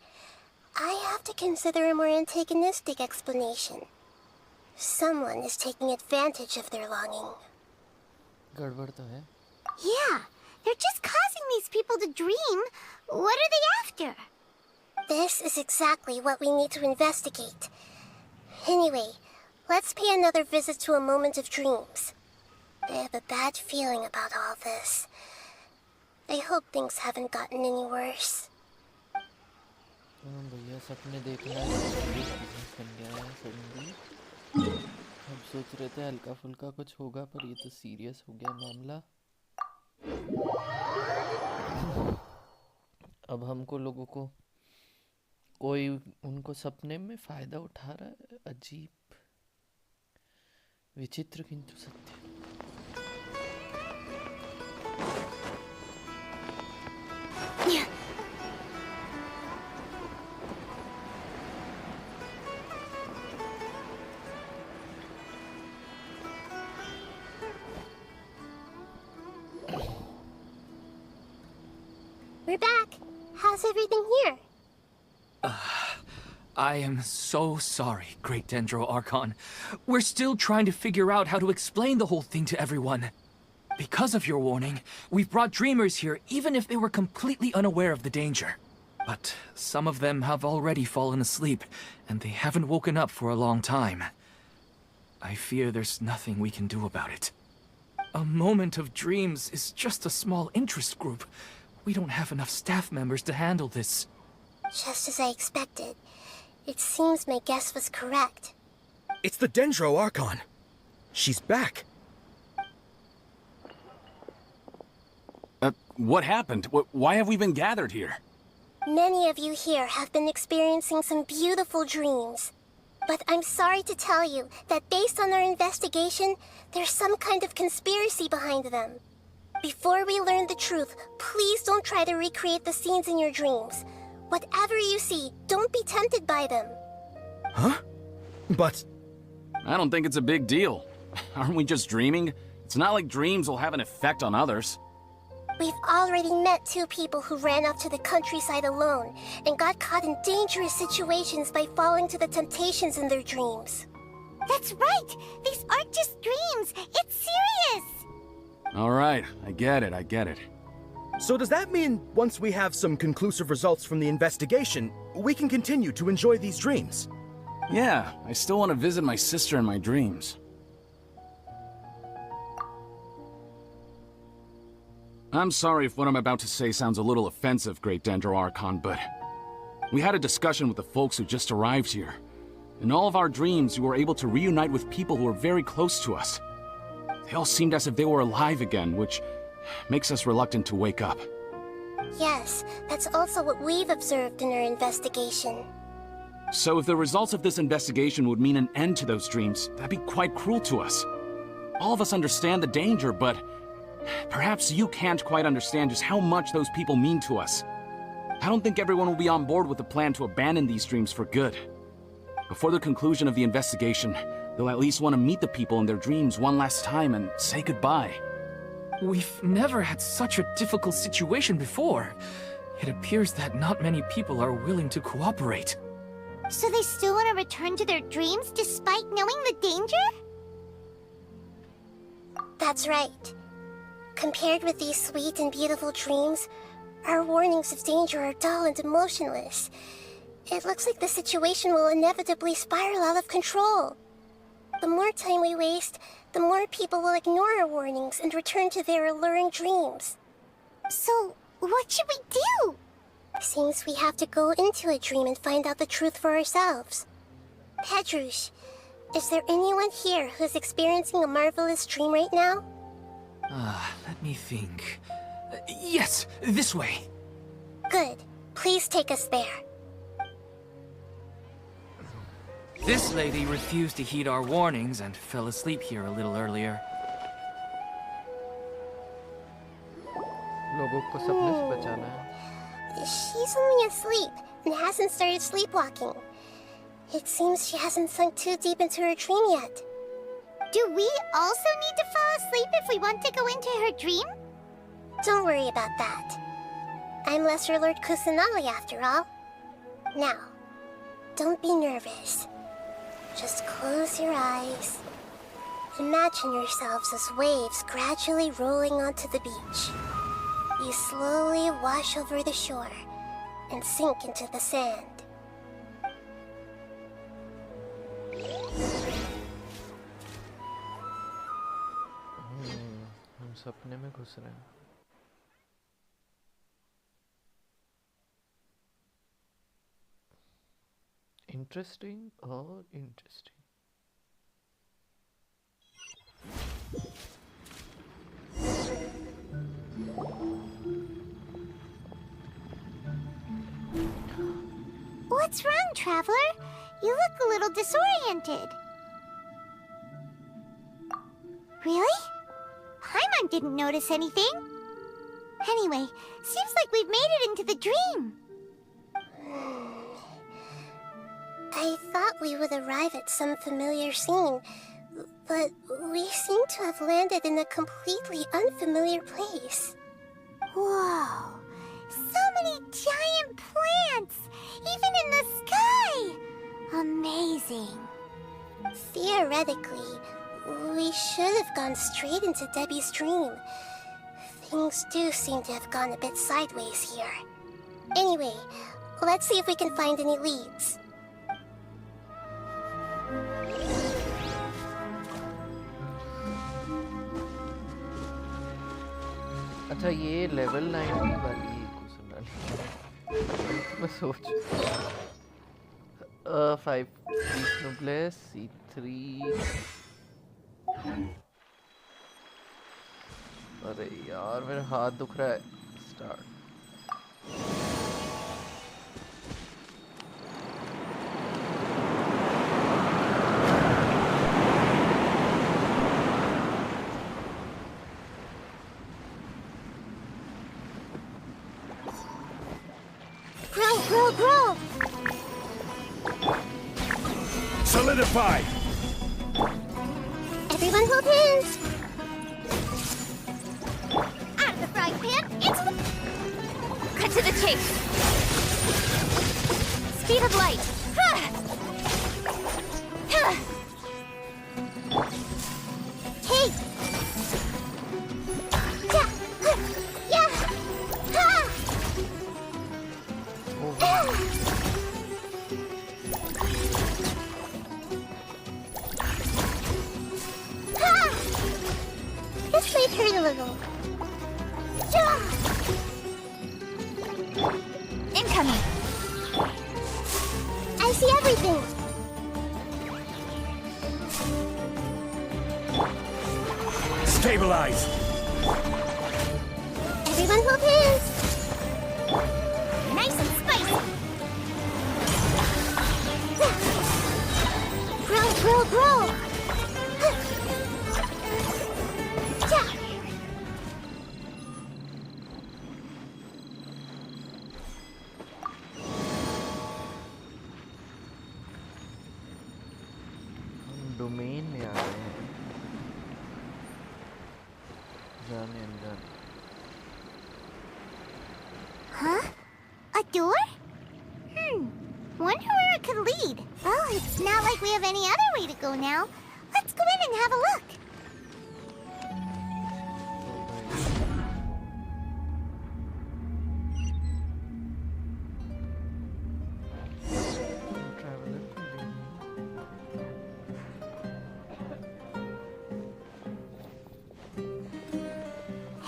I have to consider a more antagonistic explanation. Someone is taking advantage of their longing. गड़बड़ तो है. Yeah, they're just causing these people to dream. What are they after? This is exactly what we need to investigate. Anyway, let's pay another visit to a moment of dreams. I have a bad feeling about all this. I hope things haven't gotten any worse. भैया सपने देखना business बन गया है suddenly. अब सोच रहे थे हल्का फुल्का कुछ होगा, पर ये तो सीरियस हो गया मामला. अब हमको लोगों को कोई उनको सपने में फायदा उठा रहा है। अजीब, विचित्र किंतु सत्य। We're back. How's everything here? I am so sorry, Great Dendro Archon. We're still trying to figure out how to explain the whole thing to everyone. Because of your warning, we've brought dreamers here even if they were completely unaware of the danger. But some of them have already fallen asleep, and they haven't woken up for a long time. I fear there's nothing we can do about it. A moment of dreams is just a small interest group. We don't have enough staff members to handle this. Just as I expected. It seems my guess was correct. It's the Dendro Archon. She's back. What happened? Why have we been gathered here? Many of you here have been experiencing some beautiful dreams. But I'm sorry to tell you that based on our investigation, there's some kind of conspiracy behind them. Before we learn the truth, please don't try to recreate the scenes in your dreams. Whatever you see, don't be tempted by them. Huh? But... I don't think it's a big deal. Aren't we just dreaming? It's not like dreams will have an effect on others. We've already met 2 people who ran off to the countryside alone and got caught in dangerous situations by falling to the temptations in their dreams. That's right! These aren't just dreams! It's serious! Alright, I get it. so does that mean once we have some conclusive results from the investigation, we can continue to enjoy these dreams? Yeah, I still want to visit my sister in my dreams. I'm sorry if what I'm about to say sounds a little offensive, Great Dendro Archon, but... we had a discussion with the folks who just arrived here. In all of our dreams, we were able to reunite with people who were very close to us. They all seemed as if they were alive again, which makes us reluctant to wake up. Yes, that's also what we've observed in our investigation. So if the results of this investigation would mean an end to those dreams, that'd be quite cruel to us. All of us understand the danger, but perhaps you can't quite understand just how much those people mean to us. I don't think everyone will be on board with the plan to abandon these dreams for good. Before the conclusion of the investigation, they'll at least want to meet the people in their dreams one last time and say goodbye. We've never had such a difficult situation before. It appears that not many people are willing to cooperate. So they still want to return to their dreams despite knowing the danger? That's right. Compared with these sweet and beautiful dreams, our warnings of danger are dull and emotionless. It looks like the situation will inevitably spiral out of control. The more time we waste, the more people will ignore our warnings and return to their alluring dreams. So, what should we do? Seems we have to go into a dream and find out the truth for ourselves. Pedrush, is there anyone here who's experiencing a marvelous dream right now? Let me think. Yes, this way. Good. Please take us there. This lady refused to heed our warnings and fell asleep here a little earlier. लोगों को सपने से बचाना है। She's only asleep and hasn't started sleepwalking. It seems she hasn't sunk too deep into her dream yet. Do we also need to fall asleep if we want to go into her dream? Don't worry about that. I'm Lesser Lord Kusanali after all. Now, don't be nervous. Just close your eyes. Imagine yourselves as waves gradually rolling onto the beach. You slowly wash over the shore and sink into the sand. हम सपने में घुस रहे हैं। Interesting or interesting? What's wrong, Traveler? You look a little disoriented. Really? Paimon didn't notice anything. Anyway, seems like we've made it into the dream. I thought we would arrive at some familiar scene, but we seem to have landed in a completely unfamiliar place. Whoa! So many giant plants! Even in the sky! Amazing. Theoretically, we should have gone straight into Debbie's dream. Things do seem to have gone a bit sideways here. Anyway, let's see if we can find any leads. अच्छा ये level 90 वाली कुछ मैं सोच 5 Noblesse C3 अरे यार मेरा हाथ दुख रहा है start Grow! Solidify! Everyone hold hands! Out of the frying pan, into the... Cut to the chase. Speed of light. Hey! This might hurt a little. Incoming. I see everything. Stabilize! Everyone hold hands. Nice and spicy! Grow! Domain में आ गए हैं जाने अनजान Huh? A door? Wonder where it could lead. Well, it's not like we have any other way to go now. Let's go in and have a look.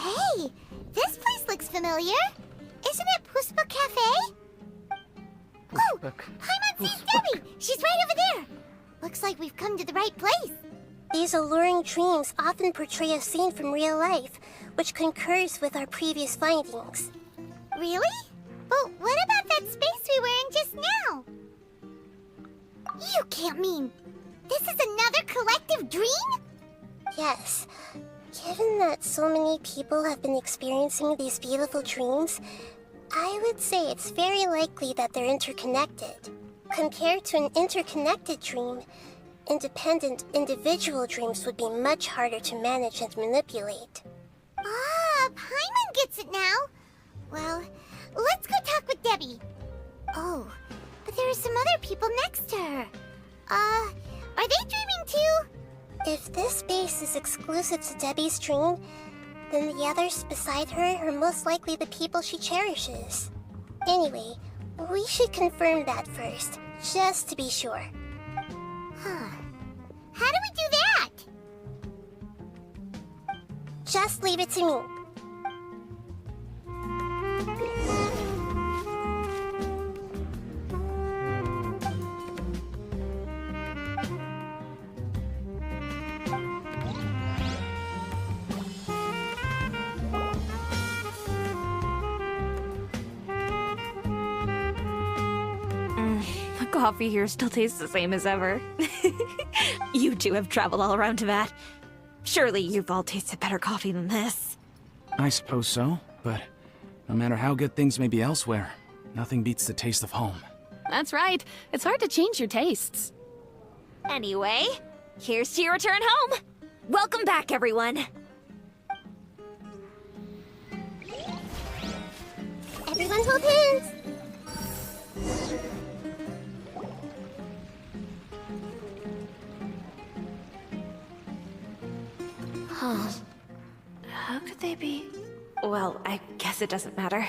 Hey, this place looks familiar. Isn't it Puspa Cafe? Oh, Paimon sees Debbie! She's right over there! Looks like we've come to the right place. These alluring dreams often portray a scene from real life, which concurs with our previous findings. Really? But what about that space we were in just now? You can't mean... this is another collective dream? Yes. Given that so many people have been experiencing these beautiful dreams, I would say it's very likely that they're interconnected. Compared to an interconnected dream, independent individual dreams would be much harder to manage and manipulate. Ah, Paimon gets it now. Well, let's go talk with Debbie. Oh, but there are some other people next to her. Are they dreaming too? If this space is exclusive to Debbie's dream, then the others beside her are most likely the people she cherishes. Anyway, we should confirm that first, just to be sure. Huh. How do we do that? Just leave it to me. coffee here still tastes the same as ever. You two have traveled all around Tibet. Surely you've all tasted better coffee than this. I suppose so, but no matter how good things may be elsewhere, nothing beats the taste of home. That's right. It's hard to change your tastes. Anyway, here's to your return home. Welcome back, everyone. Everyone hold hands. Huh. How could they be? Well, I guess it doesn't matter.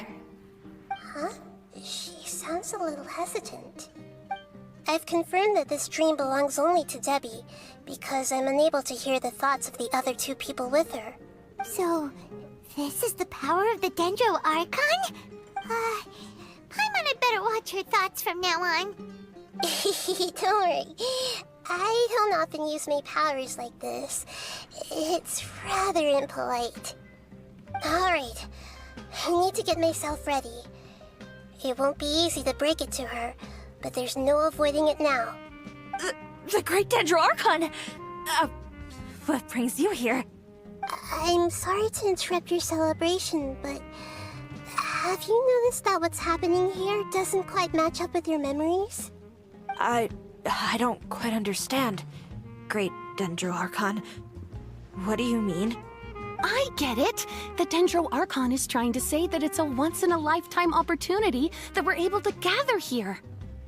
Huh? She sounds a little hesitant. I've confirmed that this dream belongs only to Debbie, because I'm unable to hear the thoughts of the other two people with her. So, this is the power of the Dendro Archon? Paimon had better watch her thoughts from now on. Don't worry. I don't often use my powers like this. It's rather impolite. Alright, I need to get myself ready. It won't be easy to break it to her, but there's no avoiding it now. The Great Dendro Archon! What brings you here? I'm sorry to interrupt your celebration, but have you noticed that what's happening here doesn't quite match up with your memories? I don't quite understand. Great Dendro Archon. What do you mean? I get it! The Dendro Archon is trying to say that it's a once-in-a-lifetime opportunity that we're able to gather here.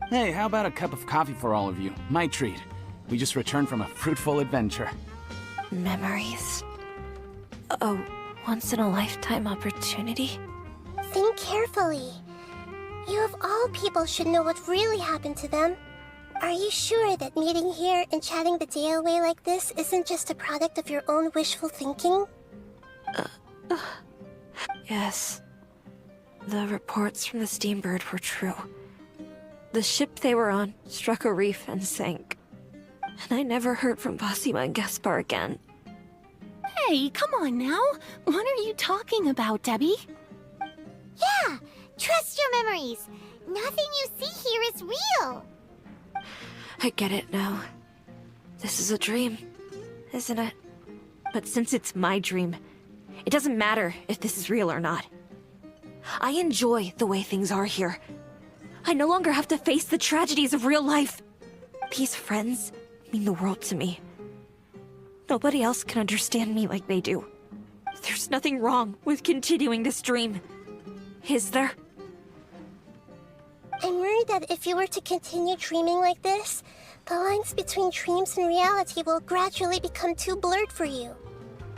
Hey, how about a cup of coffee for all of you? My treat. We just returned from a fruitful adventure. Memories. A once-in-a-lifetime opportunity? Think carefully. You of all people should know what really happened to them. Are you sure that meeting here and chatting the day away like this isn't just a product of your own wishful thinking? Yes. The reports from the Steambird were true. The ship they were on struck a reef and sank. And I never heard from Basima and Gaspar again. Hey, come on now! What are you talking about, Debbie? Yeah, trust your memories. Nothing you see here is real. I get it now. This is a dream, isn't it? But since it's my dream, it doesn't matter if this is real or not. I enjoy the way things are here. I no longer have to face the tragedies of real life. These friends mean the world to me. Nobody else can understand me like they do. There's nothing wrong with continuing this dream. Is there? I'm worried that if you were to continue dreaming like this, the lines between dreams and reality will gradually become too blurred for you.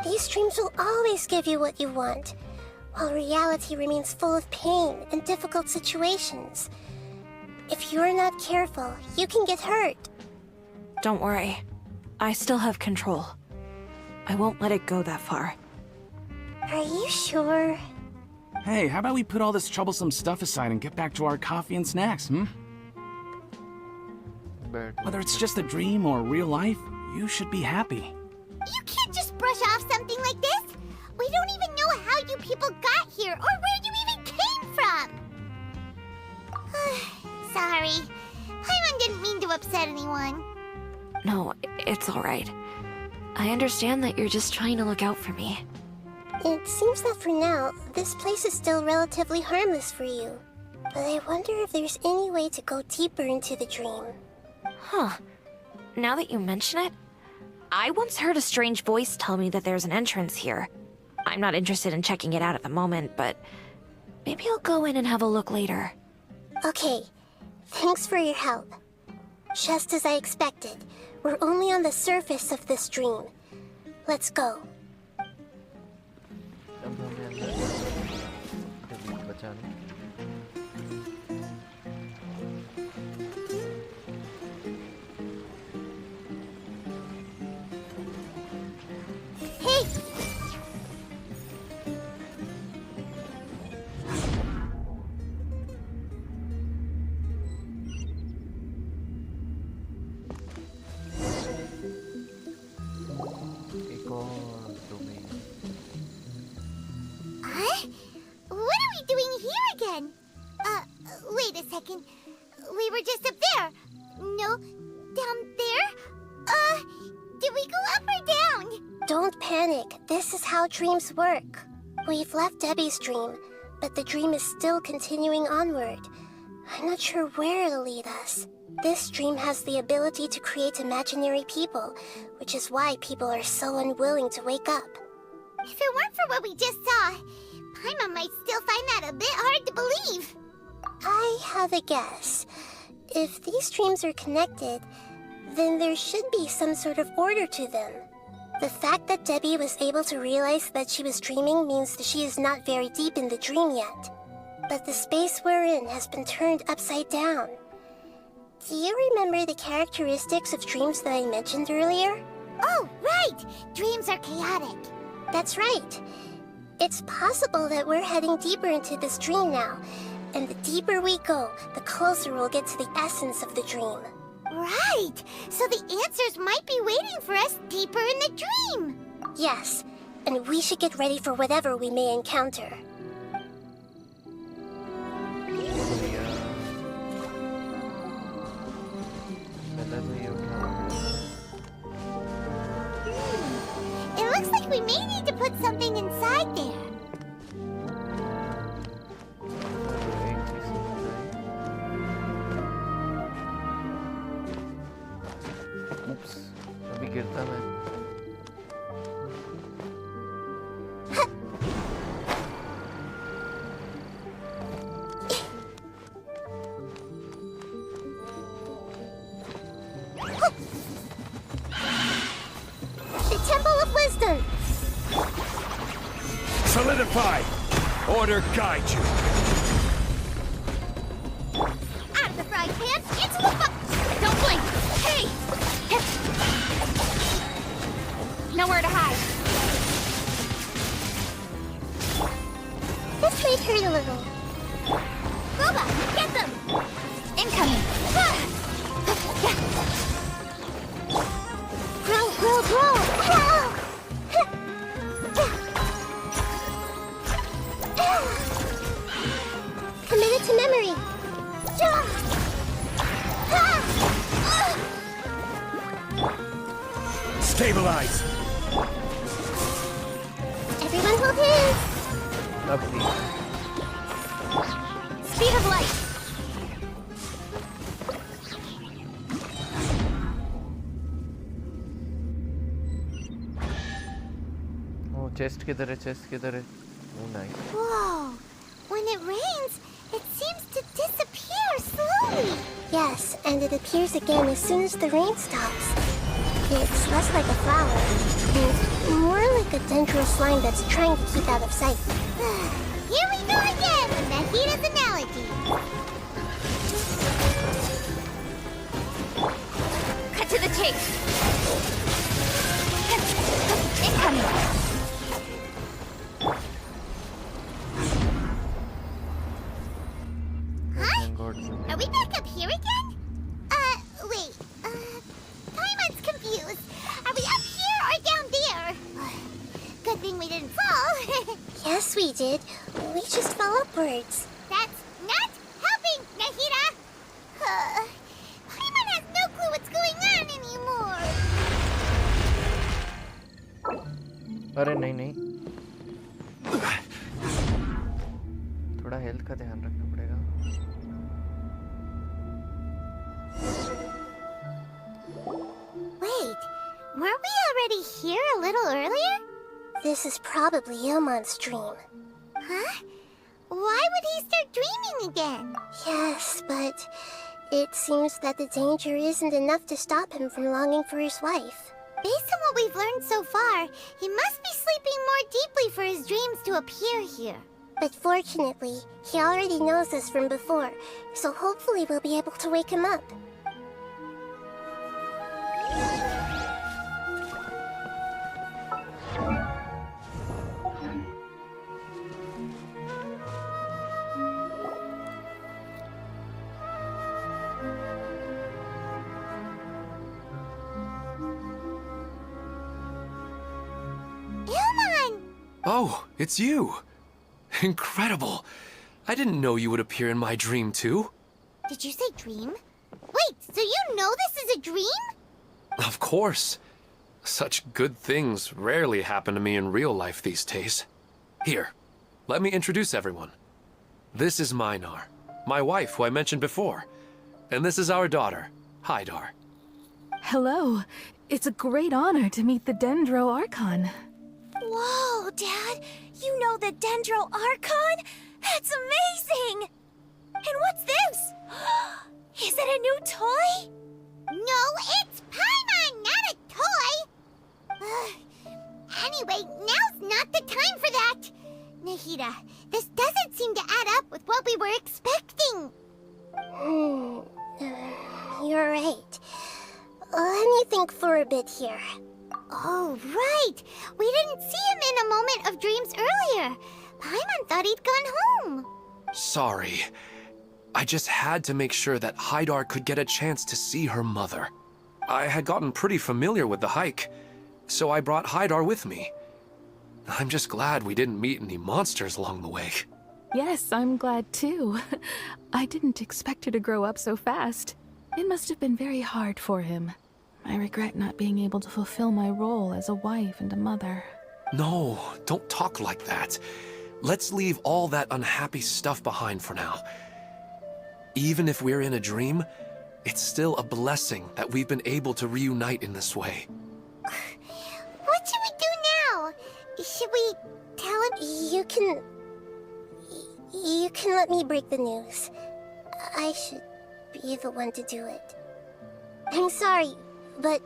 These dreams will always give you what you want, while reality remains full of pain and difficult situations. If you're not careful, you can get hurt. Don't worry. I still have control. I won't let it go that far. Are you sure? Hey, how about we put all this troublesome stuff aside and get back to our coffee and snacks, hmm? Whether it's just a dream or real life, you should be happy. You can't just brush off something like this. We don't even know how you people got here or where you even came from. Sorry. Paimon didn't mean to upset anyone. No, it's alright. I understand that you're just trying to look out for me. It seems that for now, this place is still relatively harmless for you. But I wonder if there's any way to go deeper into the dream. Huh. Now that you mention it, I once heard a strange voice tell me that there's an entrance here. I'm not interested in checking it out at the moment, but maybe I'll go in and have a look later. Okay, thanks for your help. Just as I expected, we're only on the surface of this dream. Let's go. Hey! Huh? What are we doing here again? Wait a second. We were just up there. No, down there? Did we go up or down? Don't panic. This is how dreams work. We've left Debbie's dream, but the dream is still continuing onward. I'm not sure where it'll lead us. This dream has the ability to create imaginary people, which is why people are so unwilling to wake up. If it weren't for what we just saw, Paimon might still find that a bit hard to believe. I have a guess. If these dreams are connected, then there should be some sort of order to them. The fact that Debbie was able to realize that she was dreaming means that she is not very deep in the dream yet. But the space we're in has been turned upside down. Do you remember the characteristics of dreams that I mentioned earlier? Oh, right! Dreams are chaotic. That's right. It's possible that we're heading deeper into this dream now, and the deeper we go, the closer we'll get to the essence of the dream. Right! So the answers might be waiting for us deeper in the dream! Yes, and we should get ready for whatever we may encounter. It looks like we may need to put something inside there. Oops, अभी गिरता मैं. The Temple of Wisdom! Solidified! Order guide you! Out of the frying pan, into the Don't blink! Hey! Nowhere to hide. This might hurt a little. Robot, get them! Incoming! Grow, grow, grow! Committed to memory. Stabilize! Everyone hold hands. Lovely. Speed of light! Oh, chest किधर है? Chest किधर है? Oh, nice. Whoa! When it rains, it seems to disappear slowly. Yes, and it appears again as soon as the rain stops. It's less like a flower, and more like a dendro slime that's trying to keep out of sight. Here we go again with Nahida's analogy. Cut to the chase. Incoming. Huh? Are we back up here again? Wait. Paimon's confused. Are we up here or down there? Good thing we didn't fall. Yes, we did. We just fell upwards. That's not helping, Nahida! Paimon has no clue what's going on anymore! अरे नहीं नहीं. थोड़ा health का ध्यान रखना पड़ेगा. Wait, weren't we already here a little earlier? This is probably Ilmon's dream. Huh? Why would he start dreaming again? Yes, but it seems that the danger isn't enough to stop him from longing for his wife. Based on what we've learned so far, he must be sleeping more deeply for his dreams to appear here. But fortunately, he already knows us from before, so hopefully we'll be able to wake him up. Oh, it's you! Incredible! I didn't know you would appear in my dream, too. Did you say dream? Wait, so you know this is a dream? Of course. Such good things rarely happen to me in real life these days. Here, let me introduce everyone. This is Minar, my wife who I mentioned before. And this is our daughter, Hydar. Hello. It's a great honor to meet the Dendro Archon. Whoa, Dad! You know the Dendro Archon? That's amazing! And what's this? Is it a new toy? No, it's Paimon, not a toy! Anyway, now's not the time for that! Nahida, this doesn't seem to add up with what we were expecting. You're right. Let me think for a bit here. Oh, right! We didn't see him in a moment of dreams earlier. Paimon thought he'd gone home. Sorry. I just had to make sure that Hydar could get a chance to see her mother. I had gotten pretty familiar with the hike, so I brought Hydar with me. I'm just glad we didn't meet any monsters along the way. Yes, I'm glad too. I didn't expect her to grow up so fast. It must have been very hard for him. I regret not being able to fulfill my role as a wife and a mother. No, don't talk like that. Let's leave all that unhappy stuff behind for now. Even if we're in a dream, it's still a blessing that we've been able to reunite in this way. What should we do now? Should we tell him? You can let me break the news. I should be the one to do it. I'm sorry, but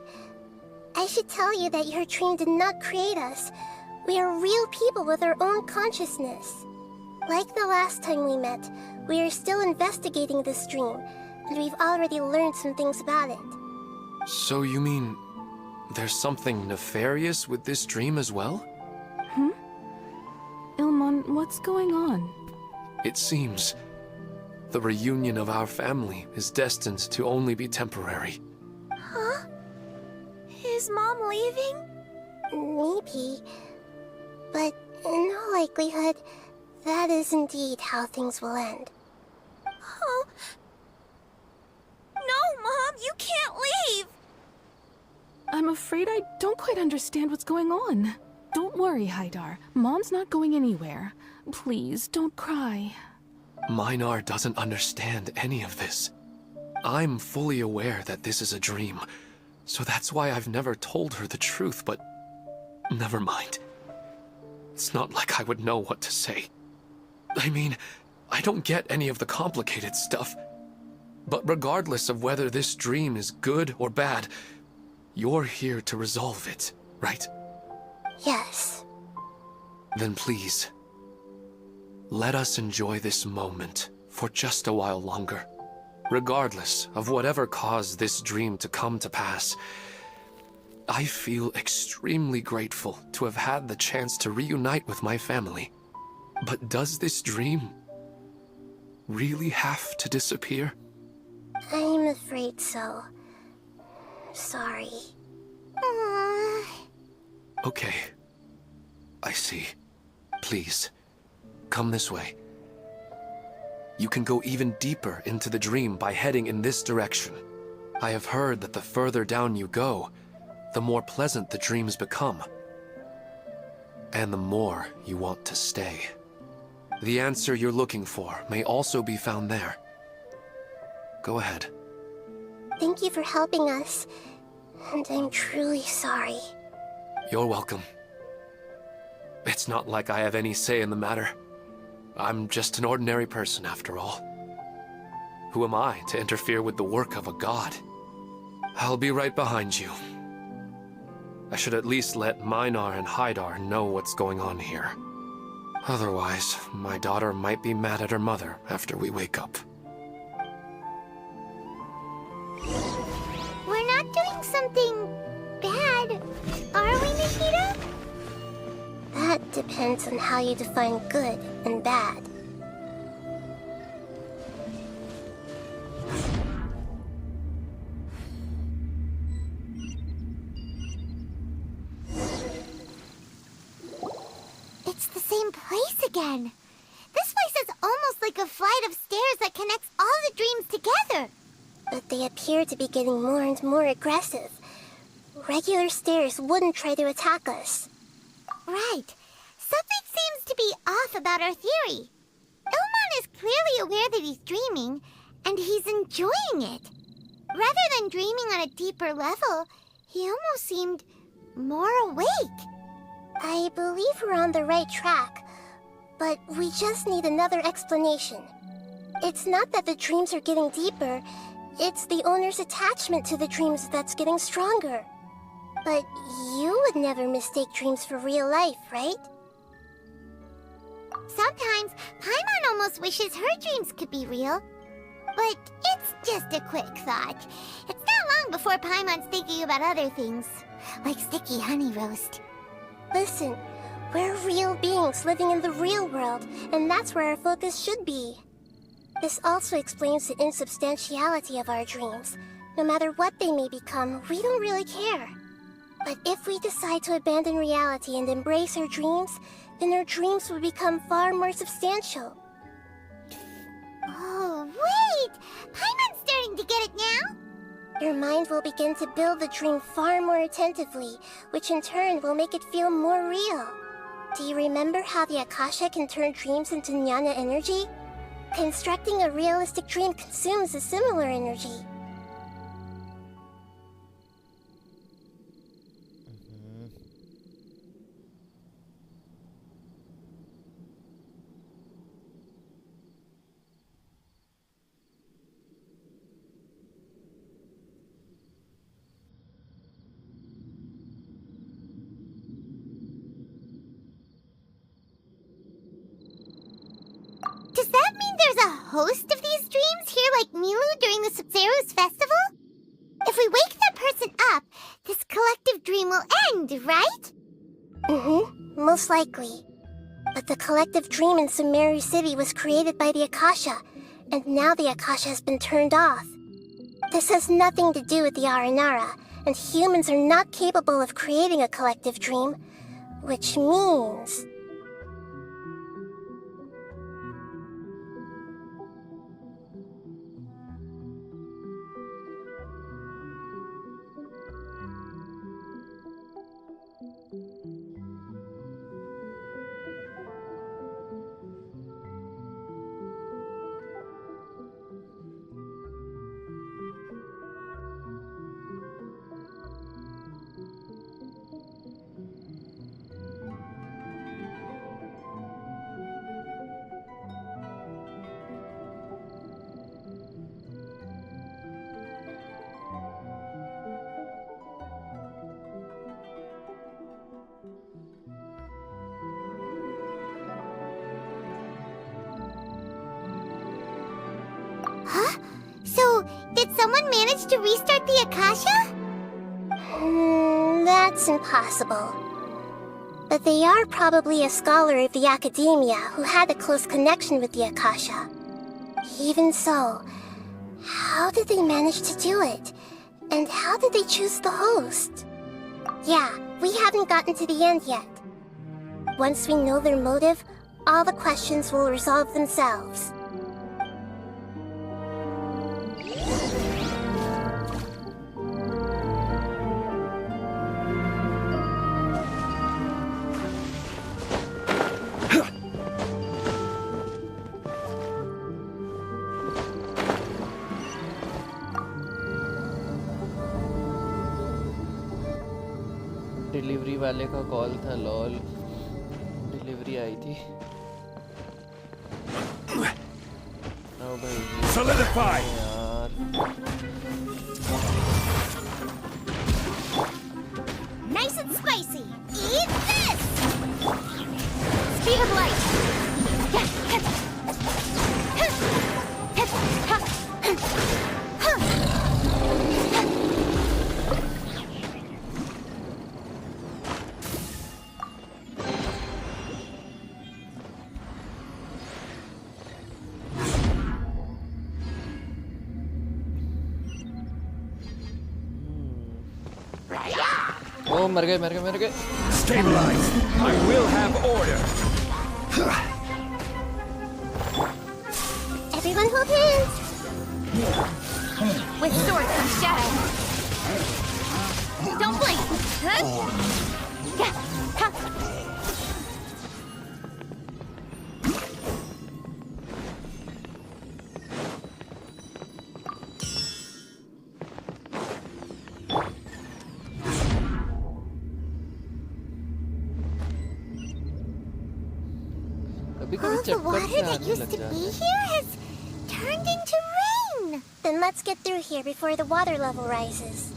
I should tell you that your dream did not create us. We are real people with our own consciousness. Like the last time we met, we are still investigating this dream, and we've already learned some things about it. So you mean there's something nefarious with this dream as well? Ilmon, what's going on? It seems the reunion of our family is destined to only be temporary. Huh? Is Mom leaving? Maybe. But in all likelihood, that is indeed how things will end. Oh. No, Mom, you can't leave! I'm afraid I don't quite understand what's going on. Don't worry, Hydar. Mom's not going anywhere. Please, don't cry. Minar doesn't understand any of this. I'm fully aware that this is a dream, so that's why I've never told her the truth, but never mind. It's not like I would know what to say. I mean, I don't get any of the complicated stuff. But regardless of whether this dream is good or bad, you're here to resolve it, right? Yes. Then please, let us enjoy this moment for just a while longer. Regardless of whatever caused this dream to come to pass, I feel extremely grateful to have had the chance to reunite with my family. But does this dream really have to disappear? I'm afraid so. Sorry. Okay. I see. Please, come this way. You can go even deeper into the dream by heading in this direction. I have heard that the further down you go, the more pleasant the dreams become. And the more you want to stay. The answer you're looking for may also be found there. Go ahead. Thank you for helping us. And I'm truly sorry. You're welcome. It's not like I have any say in the matter. I'm just an ordinary person, after all. Who am I to interfere with the work of a god? I'll be right behind you. I should at least let Minar and Hydar know what's going on here. Otherwise, my daughter might be mad at her mother after we wake up. We're not doing something bad, are we, Nahida? That depends on how you define good and bad. It's the same place again. This place is almost like a flight of stairs that connects all the dreams together. but they appear to be getting more and more aggressive. Regular stairs wouldn't try to attack us. Right. Something seems to be off about our theory. Ilmon is clearly aware that he's dreaming, and he's enjoying it. Rather than dreaming on a deeper level, he almost seemed more awake. I believe we're on the right track, but we just need another explanation. It's not that the dreams are getting deeper, it's the owner's attachment to the dreams that's getting stronger. But you would never mistake dreams for real life, right? Sometimes, Paimon almost wishes her dreams could be real. But it's just a quick thought. It's not long before Paimon's thinking about other things, like sticky honey roast. Listen, we're real beings living in the real world, and that's where our focus should be. This also explains the insubstantiality of our dreams. No matter what they may become, we don't really care. But if we decide to abandon reality and embrace our dreams, then our dreams will become far more substantial. Oh, wait! Paimon's starting to get it now? Your mind will begin to build the dream far more attentively, which in turn will make it feel more real. Do you remember how the Akasha can turn dreams into jnana energy? Constructing a realistic dream consumes a similar energy. Does that mean there's a host of these dreams here like Milu during the Sub-Zero's festival? If we wake that person up, this collective dream will end, right? Most likely. But the collective dream in Sumeru City was created by the Akasha, and now the Akasha has been turned off. This has nothing to do with the Aranara, and humans are not capable of creating a collective dream, which means... Huh? So, did someone manage to restart the Akasha? That's impossible. But they are probably a scholar of the academia who had a close connection with the Akasha. Even so, how did they manage to do it? And how did they choose the host? Yeah, we haven't gotten to the end yet. Once we know their motive, all the questions will resolve themselves. Delivery वाले का call था lol delivery आई थी ओ भाई Solidify! यार Nice and spicy! Eat this! Speed of light! ओ मर गए Stabilize! I will have order! Everyone hold hands! With sword comes shadow. Don't blink. Huh? Yeah. Huh. कभी-कभी All the चक्कर water से that आने used लग to be जाते हैं। here has turned into rain. Then let's get through here before the water level rises.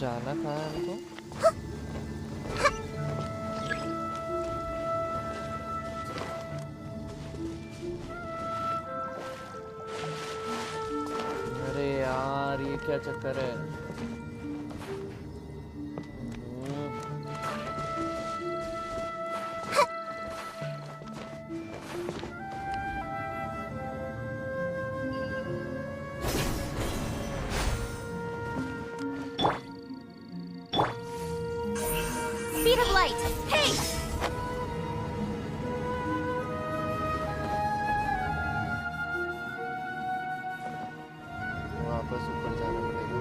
जाना कहाँ है हमको? अरे यार ये क्या चक्कर है? Speed of light. Hey! वापस ऊपर जाना पड़ेगा।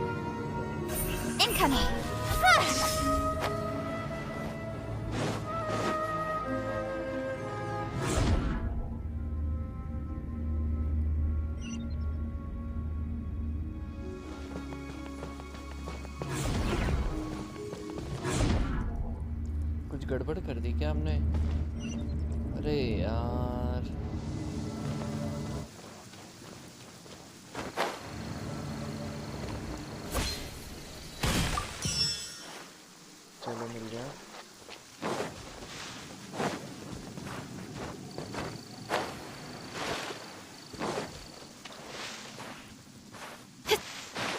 Incoming. कुछ गड़बड़ कर दी क्या हमने? अरे यार चलो मिल गया।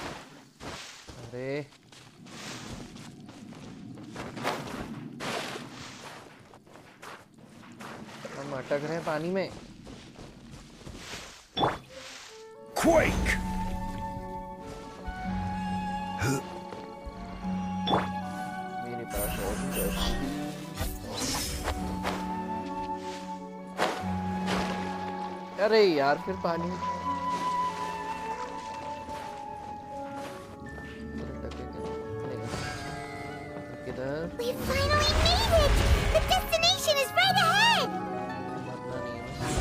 अरे हम अटक रहे हैं पानी में। Quake! मेरे पास और कुछ अरे यार फिर पानी किधर? We finally made it! The destination is right ahead! मरना नहीं है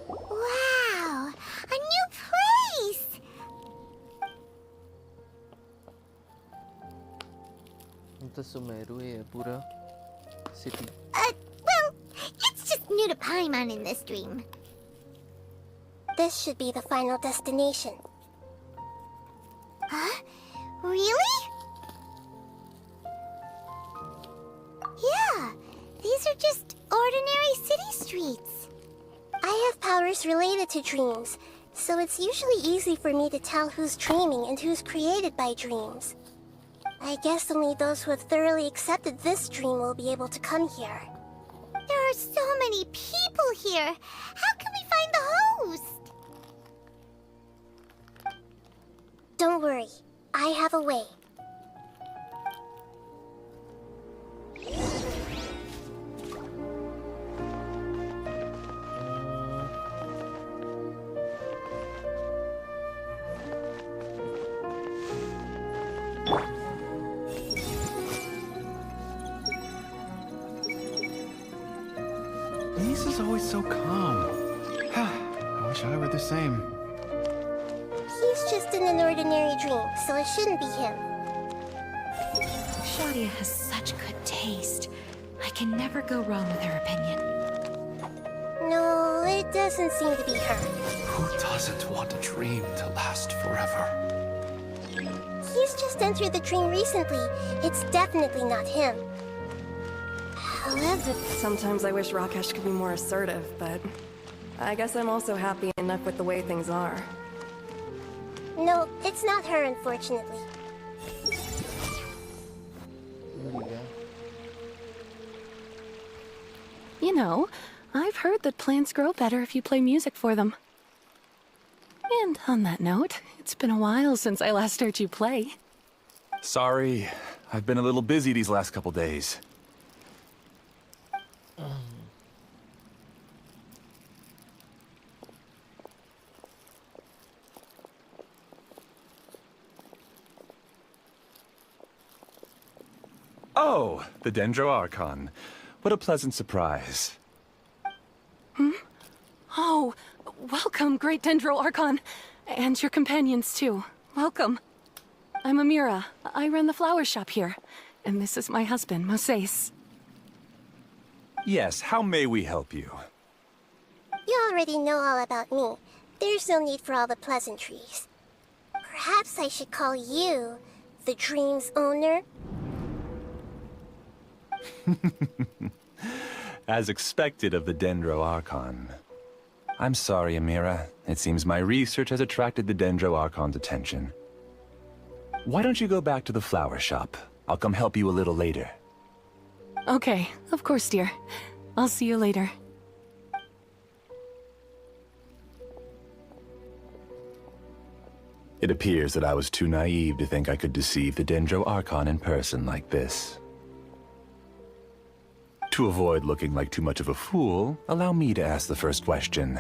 Wow! A new place! तो सुमेरु है पूरा city. Well, it's just new to Paimon in this dream. This should be the final destination. Huh? Really? Yeah, these are just ordinary city streets. I have powers related to dreams, so it's usually easy for me to tell who's dreaming and who's created by dreams. I guess only those who have thoroughly accepted this dream will be able to come here. There are so many people here. How can we find the host? Don't worry. I have a way. This is always so calm. I wish I were the same. He's just in an ordinary dream, so it shouldn't be him. Shadia has such good taste. I can never go wrong with her opinion. No, it doesn't seem to be her. Who doesn't want a dream to last forever? He's just entered the dream recently. It's definitely not him. However, Sometimes I wish Rakesh could be more assertive, but I guess I'm also happy enough with the way things are. no, it's not her, unfortunately. You know, I've heard that plants grow better if you play music for them. And on that note, it's been a while since I last heard you play. Sorry, I've been a little busy these last couple days. Oh, the Dendro Archon. What a pleasant surprise. Oh, welcome, Great Dendro Archon. And your companions, too. Welcome. I'm Amira. I run the flower shop here. And this is my husband, Moses. Yes, how may we help you? You already know all about me. There's no need for all the pleasantries. Perhaps I should call you the dream's owner? As expected of the Dendro Archon. I'm sorry, Amira. It seems my research has attracted the Dendro Archon's attention. Why don't you go back to the flower shop? I'll come help you a little later. Okay, of course, dear. I'll see you later. It appears that I was too naive to think I could deceive the Dendro Archon in person like this. To avoid looking like too much of a fool, allow me to ask the first question.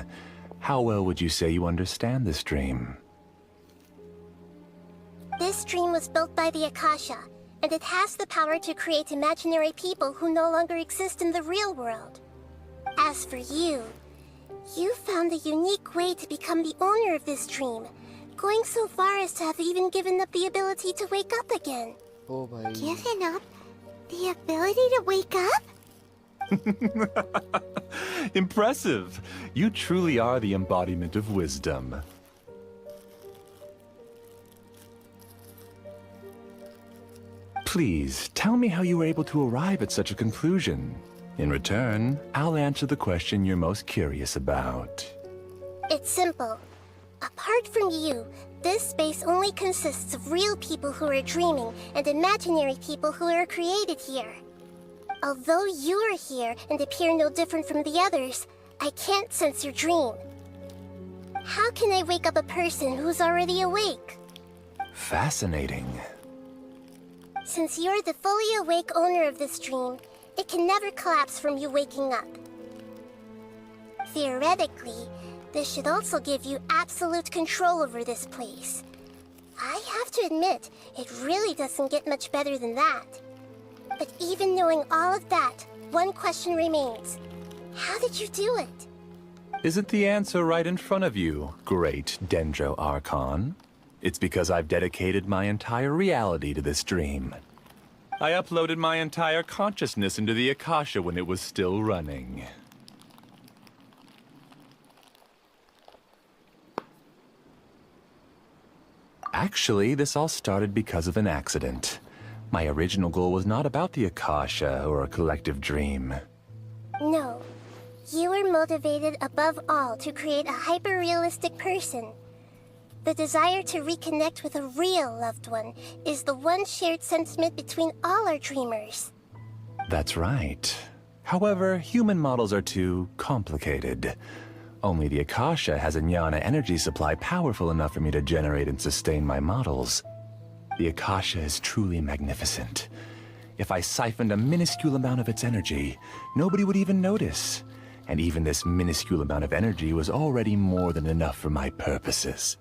How well would you say you understand this dream? This dream was built by the Akasha, and it has the power to create imaginary people who no longer exist in the real world. As for you, you found a unique way to become the owner of this dream, going so far as to have even given up the ability to wake up again. Oh my. Given up the ability to wake up? Impressive! You truly are the embodiment of wisdom. Please, tell me how you were able to arrive at such a conclusion. In return, I'll answer the question you're most curious about. It's simple. Apart from you, this space only consists of real people who are dreaming and imaginary people who are created here. Although you are here and appear no different from the others, I can't sense your dream. How can I wake up a person who's already awake? Fascinating. Since you're the fully awake owner of this dream, it can never collapse from you waking up. Theoretically, this should also give you absolute control over this place. I have to admit, it really doesn't get much better than that. But even knowing all of that, one question remains. How did you do it? Isn't the answer right in front of you, Great Dendro Archon? It's because I've dedicated my entire reality to this dream. I uploaded my entire consciousness into the Akasha when it was still running. Actually, this all started because of an accident. My original goal was not about the Akasha or a collective dream. No. You were motivated above all to create a hyper-realistic person. The desire to reconnect with a real loved one is the one shared sentiment between all our dreamers. That's right. However, human models are too complicated. Only the Akasha has a jnana energy supply powerful enough for me to generate and sustain my models. The Akasha is truly magnificent. If I siphoned a minuscule amount of its energy, nobody would even notice. And even this minuscule amount of energy was already more than enough for my purposes.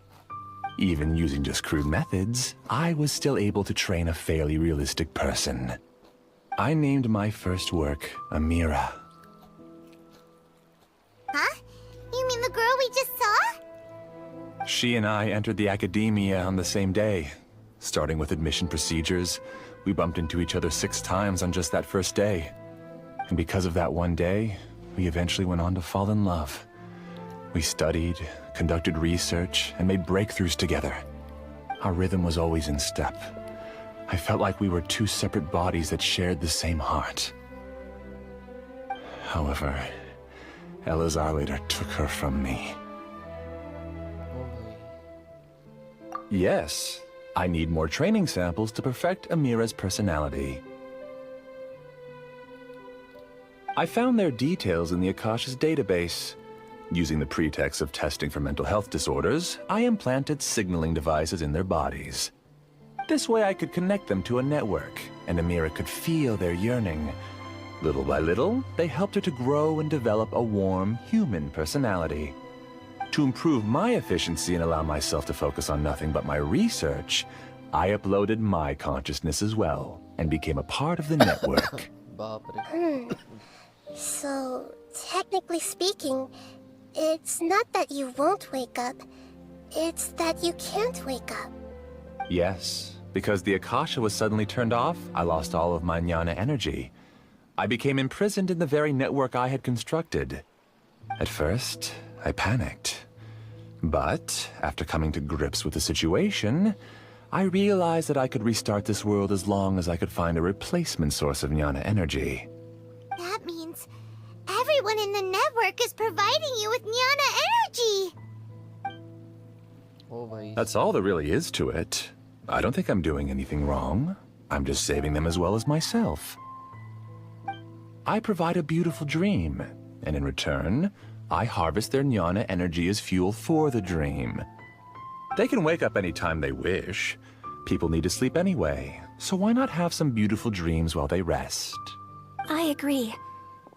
Even using just crude methods, I was still able to train a fairly realistic person. I named my first work Amira. Huh? You mean the girl we just saw? She and I entered the academia on the same day. Starting with admission procedures, we bumped into each other 6 times on just that first day. And because of that one day, we eventually went on to fall in love. We studied, conducted research, and made breakthroughs together. Our rhythm was always in step. I felt like we were 2 separate bodies that shared the same heart. However, Elazar later took her from me. Yes, I need more training samples to perfect Amira's personality. I found their details in the Akasha's database. Using the pretext of testing for mental health disorders, I implanted signaling devices in their bodies. This way I could connect them to a network, and Amira could feel their yearning. Little by little, they helped her to grow and develop a warm, human personality. To improve my efficiency and allow myself to focus on nothing but my research, I uploaded my consciousness as well, and became a part of the network. So, technically speaking, it's not that you won't wake up, it's that you can't wake up. Yes, because the Akasha was suddenly turned off, I lost all of my jnana energy. I became imprisoned in the very network I had constructed. At first, I panicked. But, after coming to grips with the situation, I realized that I could restart this world as long as I could find a replacement source of jnana energy. That means everyone in the network is providing you with jnana energy! That's all there really is to it. I don't think I'm doing anything wrong. I'm just saving them as well as myself. I provide a beautiful dream, and in return, I harvest their jnana energy as fuel for the dream. They can wake up any time they wish. People need to sleep anyway, so why not have some beautiful dreams while they rest? I agree.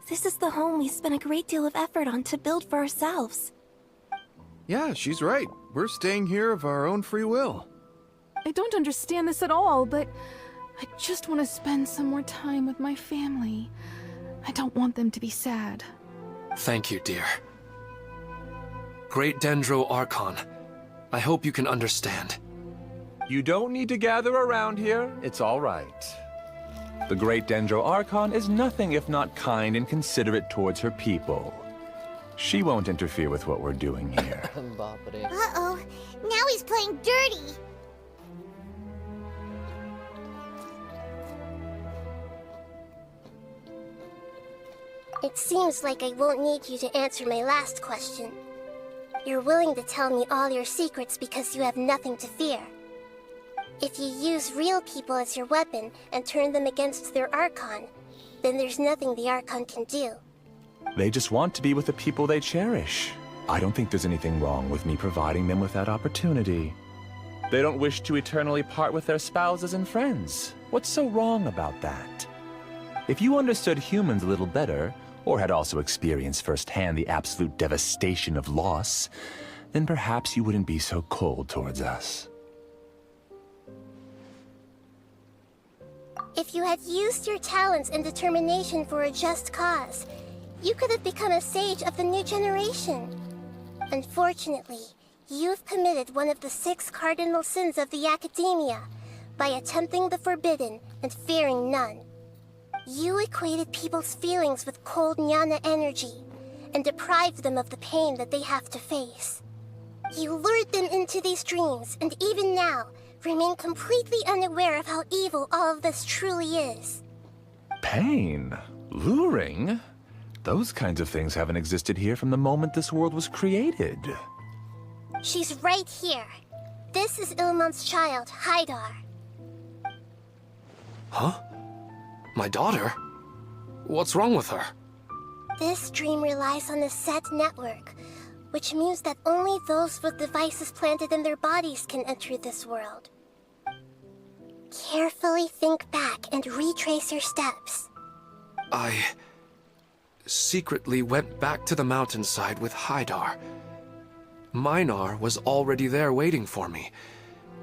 This is the home we spent a great deal of effort on to build for ourselves. Yeah, she's right. We're staying here of our own free will. I don't understand this at all, but I just want to spend some more time with my family. I don't want them to be sad. Thank you, dear. Great Dendro Archon, I hope you can understand. You don't need to gather around here. It's all right. The Great Dendro Archon is nothing if not kind and considerate towards her people. She won't interfere with what we're doing here. Uh-oh, now he's playing dirty! It seems like I won't need you to answer my last question. You're willing to tell me all your secrets because you have nothing to fear. If you use real people as your weapon and turn them against their Archon, then there's nothing the Archon can do. They just want to be with the people they cherish. I don't think there's anything wrong with me providing them with that opportunity. They don't wish to eternally part with their spouses and friends. What's so wrong about that? If you understood humans a little better, or had also experienced firsthand the absolute devastation of loss, then perhaps you wouldn't be so cold towards us. If you had used your talents and determination for a just cause, you could have become a sage of the new generation. Unfortunately, you've committed one of the 6 cardinal sins of the Academia by attempting the forbidden and fearing none. You equated people's feelings with cold jnana energy and deprived them of the pain that they have to face. You lured them into these dreams and even now remain completely unaware of how evil all of this truly is. Pain? Luring? Those kinds of things haven't existed here from the moment this world was created. She's right here. This is Ilmon's child, Haidar. Huh? My daughter? What's wrong with her? This dream relies on a set network, which means that only those with devices planted in their bodies can enter this world. Carefully think back and retrace your steps. I secretly went back to the mountainside with Haidar. Minar was already there waiting for me,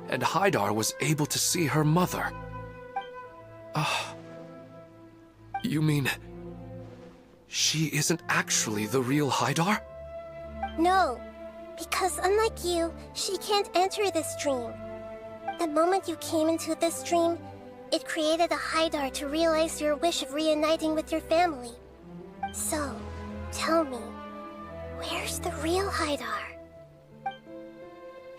and Haidar was able to see her mother. You mean she isn't actually the real Haidar? No, because unlike you, she can't enter this dream. The moment you came into this dream, it created a Haidar to realize your wish of reuniting with your family. So, tell me, where's the real Haidar?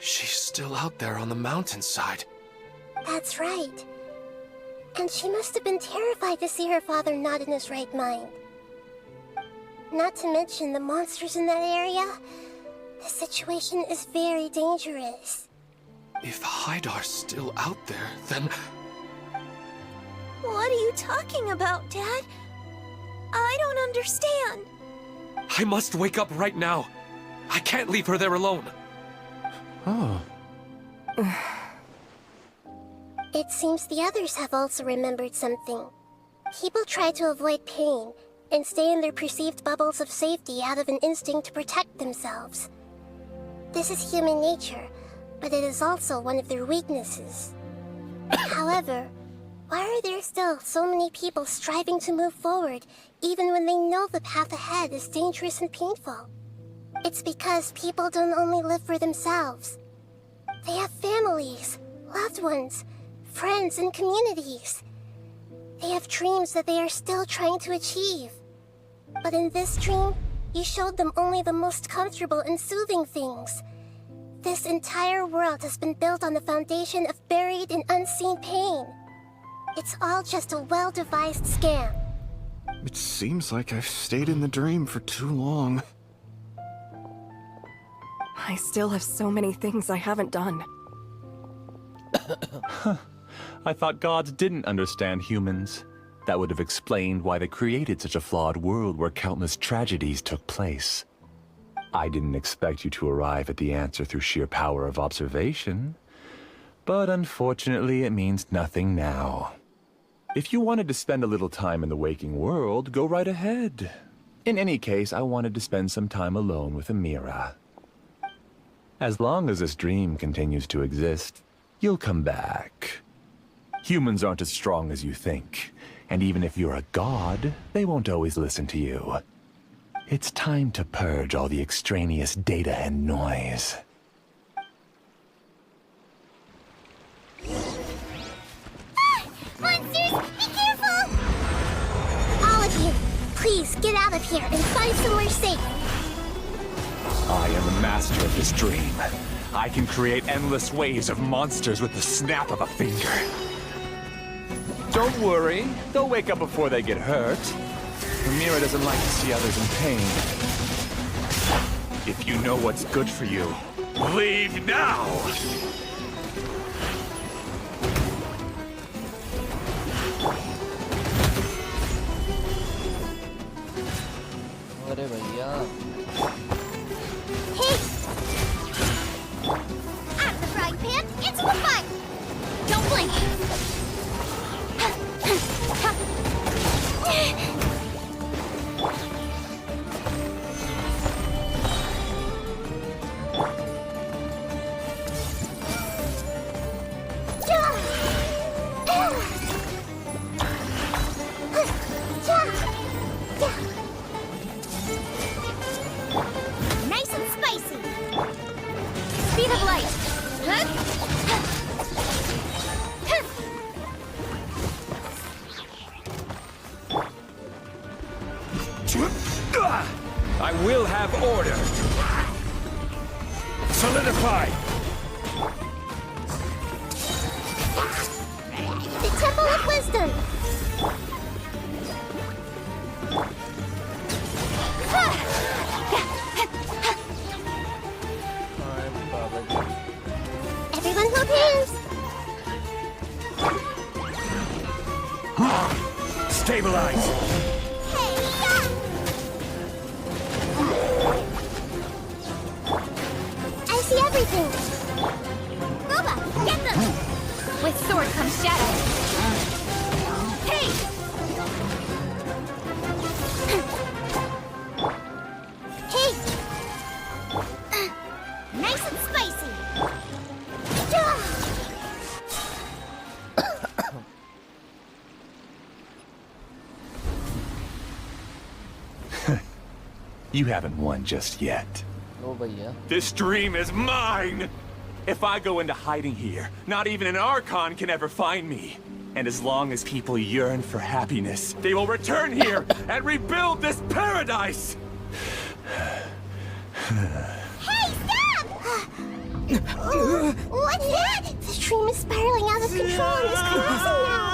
She's still out there on the mountainside. That's right. And she must have been terrified to see her father not in his right mind. Not to mention the monsters in that area. The situation is very dangerous. If Haidar's still out there, then... What are you talking about, Dad? I don't understand. I must wake up right now. I can't leave her there alone. Oh. It seems the others have also remembered something. People try to avoid pain and stay in their perceived bubbles of safety out of an instinct to protect themselves. This is human nature, but it is also one of their weaknesses. However, why are there still so many people striving to move forward, even when they know the path ahead is dangerous and painful? It's because people don't only live for themselves. They have families, loved ones, friends, and communities. They have dreams that they are still trying to achieve. But in this dream, you showed them only the most comfortable and soothing things. This entire world has been built on the foundation of buried and unseen pain. It's all just a well-devised scam. It seems like I've stayed in the dream for too long. I still have so many things I haven't done. I thought gods didn't understand humans. That would have explained why they created such a flawed world where countless tragedies took place. I didn't expect you to arrive at the answer through sheer power of observation. But unfortunately, it means nothing now. If you wanted to spend a little time in the waking world, go right ahead. In any case, I wanted to spend some time alone with Amira. As long as this dream continues to exist, you'll come back. Humans aren't as strong as you think, and even if you're a god, they won't always listen to you. It's time to purge all the extraneous data and noise. Monsters, be careful! All of you, please get out of here and find somewhere safe. I am the master of this dream. I can create endless waves of monsters with the snap of a finger. Don't worry, they'll wake up before they get hurt. Amira doesn't like to see others in pain. If you know what's good for you, leave now! अरे भैया Hey! Out of the frying pan, into the fire! Don't blink! Nice and spicy. Speed of light. I will have order. Solidify. The Temple of Wisdom. Everyone hold hands. Stabilize. I see everything. Boba, get them! With sword comes shadow. Hey! Hey! Nice and spicy. You haven't won just yet. ओ भैया This dream is mine! If I go into hiding here, not even an Archon can ever find me. And as long as people yearn for happiness, they will return here and rebuild this paradise! Hey, stop! What's that? The dream is spiraling out of control and is collapsing now.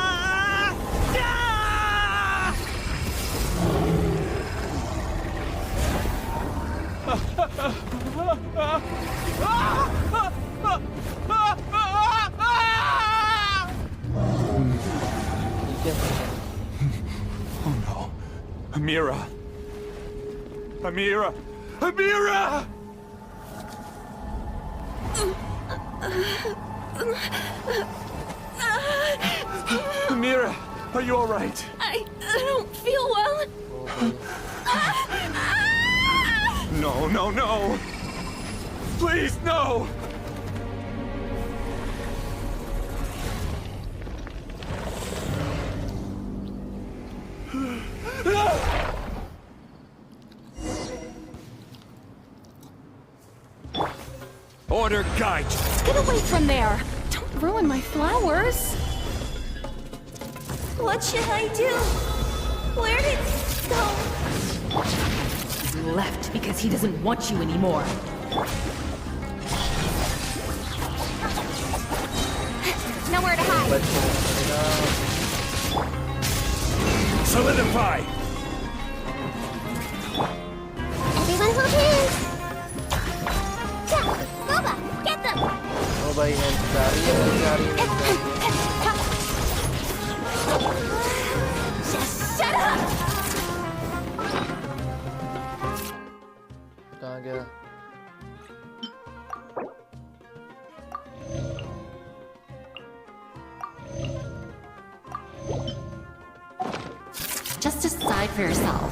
Oh no. Amira! Amira! Amira! Mira, are you alright? I don't feel well. No, no, no! Please, no! Order guide. Get away from there! Don't ruin my flowers! What should I do? Where did he go? He left because he doesn't want you anymore. Nowhere to hide. Solidify. Everyone hold hands. Boba, get them. Oh भाई help जा रही है Shut up. कहाँ गया? Just decide for yourself.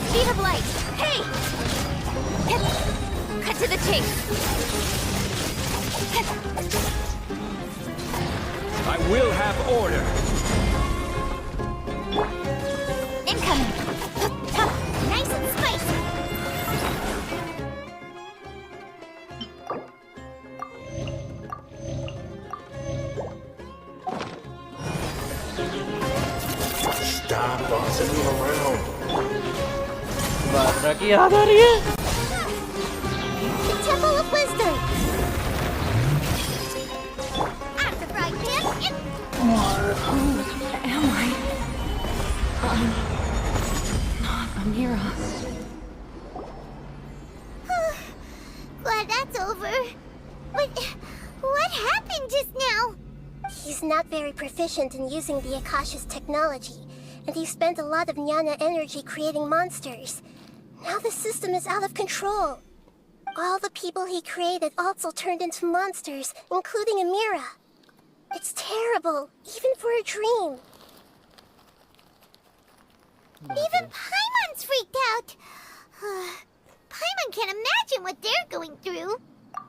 Speed of light. Hey! Cut to the chase. I will have order. Incoming. Nice and spicy. Stop bossing me around. Bhadra की याद आ रही है? The Temple of Wisdom. After fried pan. Who am I? I'm not Amira. Glad that's over. But what happened just now? He's not very proficient in using the Akasha's technology, and he spent a lot of Jnana energy creating monsters. Now the system is out of control. All the people he created also turned into monsters, including Amira. It's terrible, even for a dream. Even Paimon's freaked out. Paimon can't imagine what they're going through.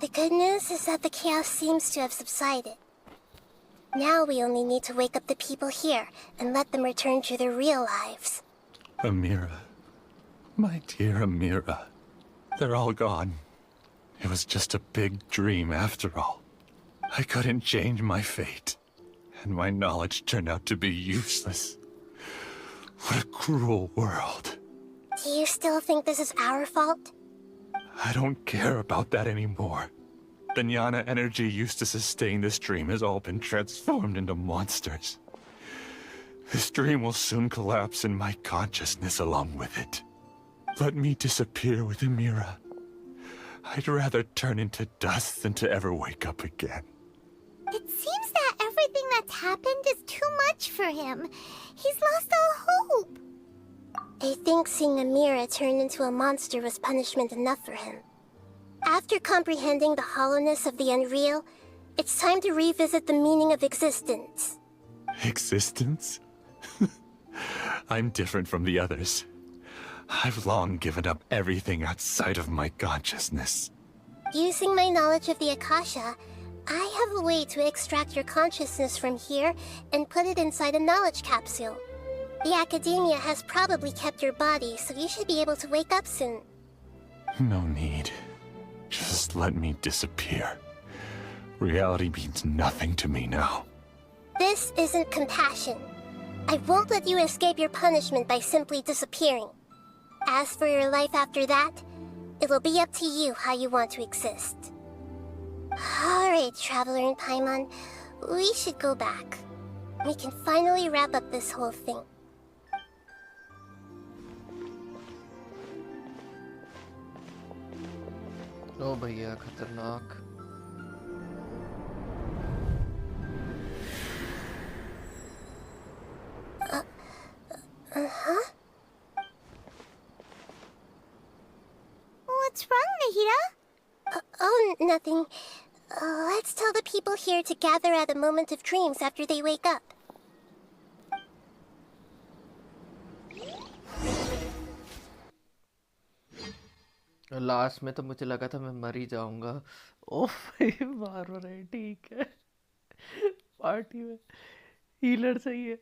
The good news is that the chaos seems to have subsided. Now we only need to wake up the people here and let them return to their real lives. Amira. My dear Amira. They're all gone. It was just a big dream after all. I couldn't change my fate. And my knowledge turned out to be useless. What a cruel world. Do you still think this is our fault? I don't care about that anymore. The Jnana energy used to sustain this dream has all been transformed into monsters. This dream will soon collapse and my consciousness along with it. Let me disappear with Amira. I'd rather turn into dust than to ever wake up again. It seems that everything that's happened is too much for him. He's lost all hope. I think seeing Amira turn into a monster was punishment enough for him. After comprehending the hollowness of the unreal, it's time to revisit the meaning of existence. Existence? I'm different from the others. I've long given up everything outside of my consciousness. Using my knowledge of the Akasha, I have a way to extract your consciousness from here and put it inside a knowledge capsule. The Academia has probably kept your body, so you should be able to wake up soon. No need. Just let me disappear. Reality means nothing to me now. This isn't compassion. I won't let you escape your punishment by simply disappearing. As for your life after that, it'll be up to you how you want to exist. Alright, Traveler and Paimon, we should go back. We can finally wrap up this whole thing. ओ भैया खतरनाक What's What's wrong, Nahida? Oh, nothing. Let's tell the people here to gather at a moment of dreams after they wake up. Last में तो मुझे लगा था मैं मर ही जाऊंगा। ओ भाई मार रहे हैं, ठीक है। पार्टी में हीलर सही है।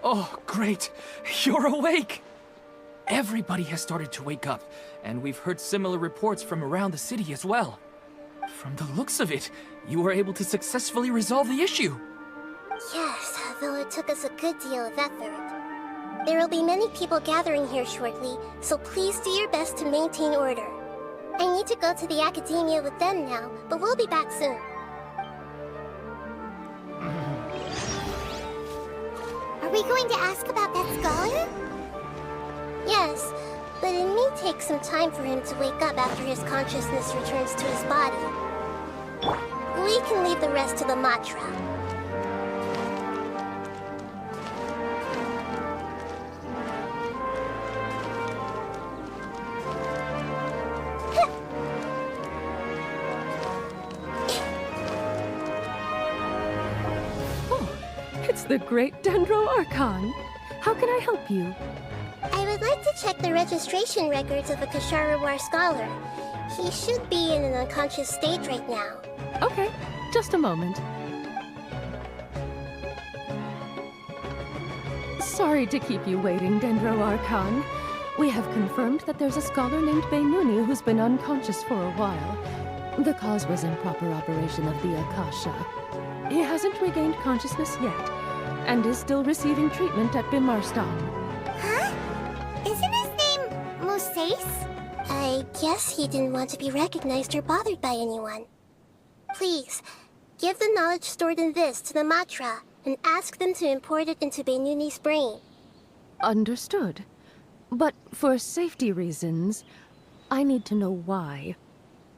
Oh, great! You're awake! Everybody has started to wake up, and we've heard similar reports from around the city as well. From the looks of it, you were able to successfully resolve the issue. Yes, though it took us a good deal of effort. There will be many people gathering here shortly, so please do your best to maintain order. I need to go to the academia with them now, but we'll be back soon. Are we going to ask about that scholar? Yes, but it may take some time for him to wake up after his consciousness returns to his body. We can leave the rest to the mantra. It's the great Dendro Archon. How can I help you? I would like to check the registration records of a Kashara War scholar. He should be in an unconscious state right now. Okay, just a moment. Sorry to keep you waiting, Dendro Archon. We have confirmed that there's a scholar named Bainuni who's been unconscious for a while. The cause was improper operation of the Akasha. He hasn't regained consciousness yet, and is still receiving treatment at Bimarstan. Huh? Isn't his name Musace? I guess he didn't want to be recognized or bothered by anyone. Please, give the knowledge stored in this to the Matra, and ask them to import it into Bainuni's brain. Understood. But for safety reasons, I need to know why.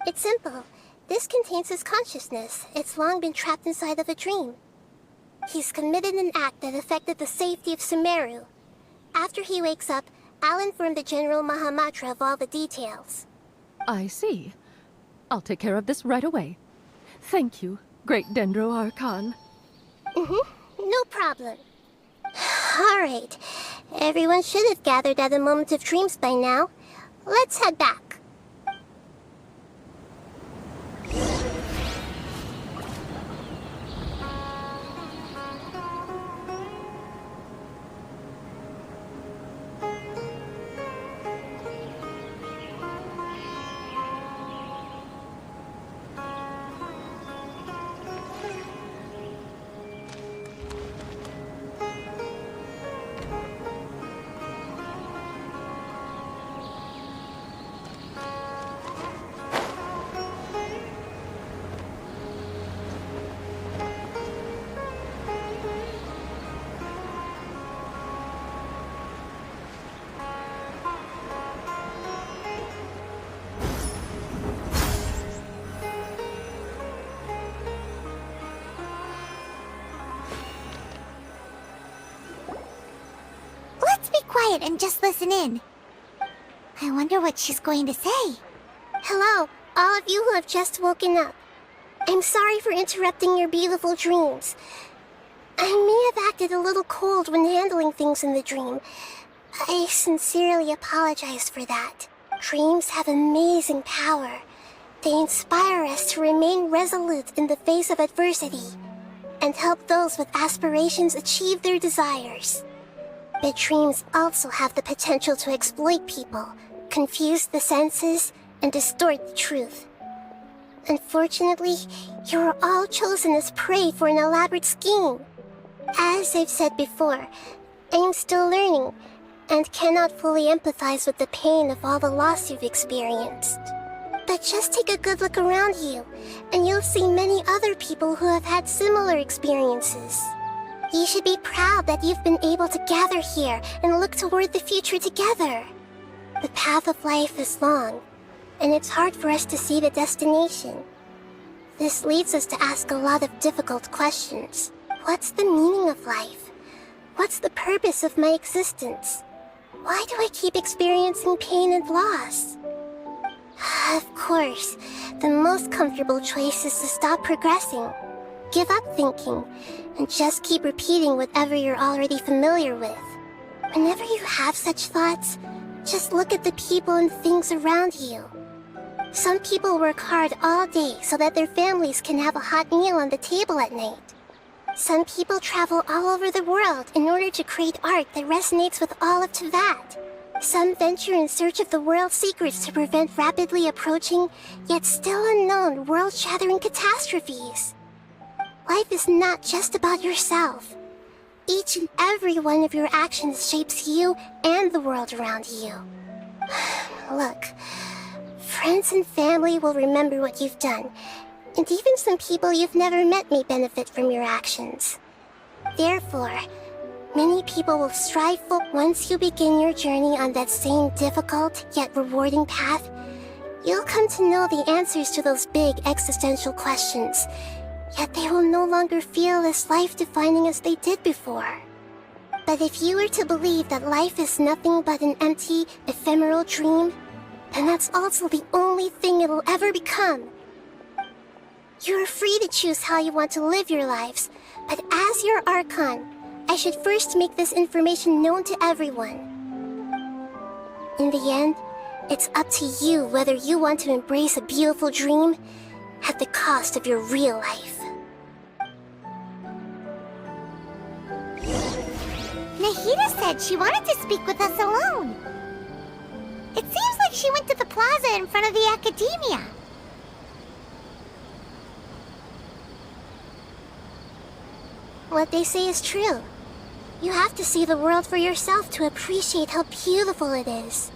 It's simple. This contains his consciousness. It's long been trapped inside of a dream. He's committed an act that affected the safety of Sumeru. After he wakes up, I'll inform the General Mahamatra of all the details. I see. I'll take care of this right away. Thank you, Great Dendro Archon. No problem. All right. Everyone should have gathered at a moment of dreams by now. Let's head back. Quiet and just listen in. I wonder what she's going to say. Hello, all of you who have just woken up. I'm sorry for interrupting your beautiful dreams. I may have acted a little cold when handling things in the dream. I sincerely apologize for that. Dreams have amazing power. They inspire us to remain resolute in the face of adversity and help those with aspirations achieve their desires. But dreams also have the potential to exploit people, confuse the senses, and distort the truth. Unfortunately, you are all chosen as prey for an elaborate scheme. As I've said before, I am still learning, and cannot fully empathize with the pain of all the loss you've experienced. But just take a good look around you, and you'll see many other people who have had similar experiences. You should be proud that you've been able to gather here and look toward the future together. The path of life is long, and it's hard for us to see the destination. This leads us to ask a lot of difficult questions. What's the meaning of life? What's the purpose of my existence? Why do I keep experiencing pain and loss? Of course, the most comfortable choice is to stop progressing. Give up thinking, and just keep repeating whatever you're already familiar with. Whenever you have such thoughts, just look at the people and things around you. Some people work hard all day so that their families can have a hot meal on the table at night. Some people travel all over the world in order to create art that resonates with all of Teyvat. Some venture in search of the world's secrets to prevent rapidly approaching, yet still unknown, world-shattering catastrophes. Life is not just about yourself. Each and every one of your actions shapes you and the world around you. Look, friends and family will remember what you've done, and even some people you've never met may benefit from your actions. Therefore, many people will strive for. Once you begin your journey on that same difficult yet rewarding path, you'll come to know the answers to those big existential questions, yet they will no longer feel as life-defining as they did before. But if you were to believe that life is nothing but an empty, ephemeral dream, then that's also the only thing it'll ever become. You're free to choose how you want to live your lives, but as your Archon, I should first make this information known to everyone. In the end, it's up to you whether you want to embrace a beautiful dream at the cost of your real life. Nahida said she wanted to speak with us alone. It seems like she went to the plaza in front of the academia. What they say is true. You have to see the world for yourself to appreciate how beautiful it is.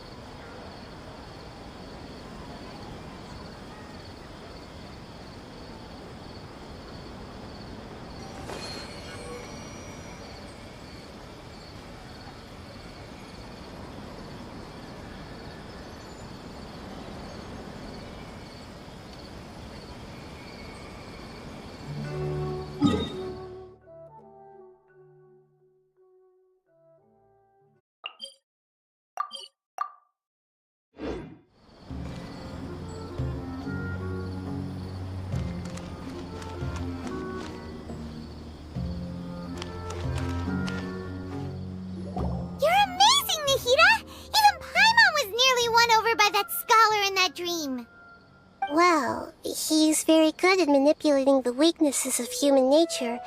Well, he's very good at manipulating the weaknesses of human nature,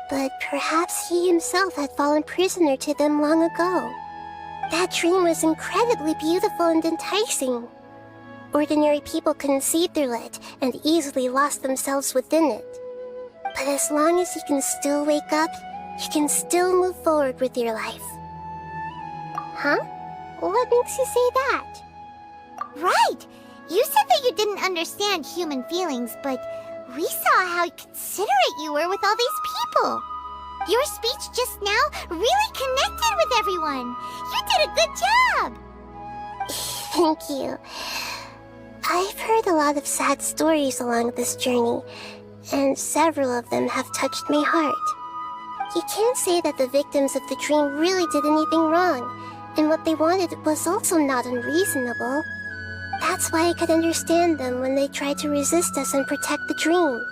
but perhaps he himself had fallen prisoner to them long ago. That dream was incredibly beautiful and enticing. Ordinary people couldn't see through it and easily lost themselves within it. But as long as you can still wake up, you can still move forward with your life. Huh? What makes you say that? Right! You said that you didn't understand human feelings, but we saw how considerate you were with all these people. Your speech just now really connected with everyone. You did a good job! Thank you. I've heard a lot of sad stories along this journey, and several of them have touched my heart. You can't say that the victims of the dream really did anything wrong, and what they wanted was also not unreasonable. That's why I could understand them when they tried to resist us and protect the dream.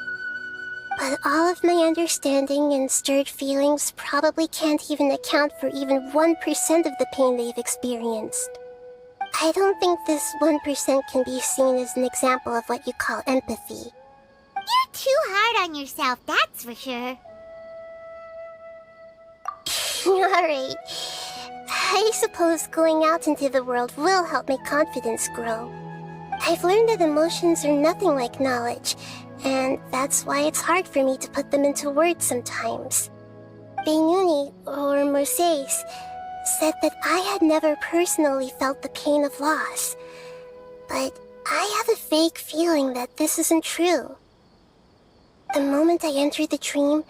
But all of my understanding and stirred feelings probably can't even account for even 1% of the pain they've experienced. I don't think this 1% can be seen as an example of what you call empathy. You're too hard on yourself, that's for sure. Alright. I suppose going out into the world will help my confidence grow. I've learned that emotions are nothing like knowledge, and that's why it's hard for me to put them into words sometimes. Beinuni, or Mercedes, said that I had never personally felt the pain of loss, but I have a vague feeling that this isn't true. The moment I entered the dream,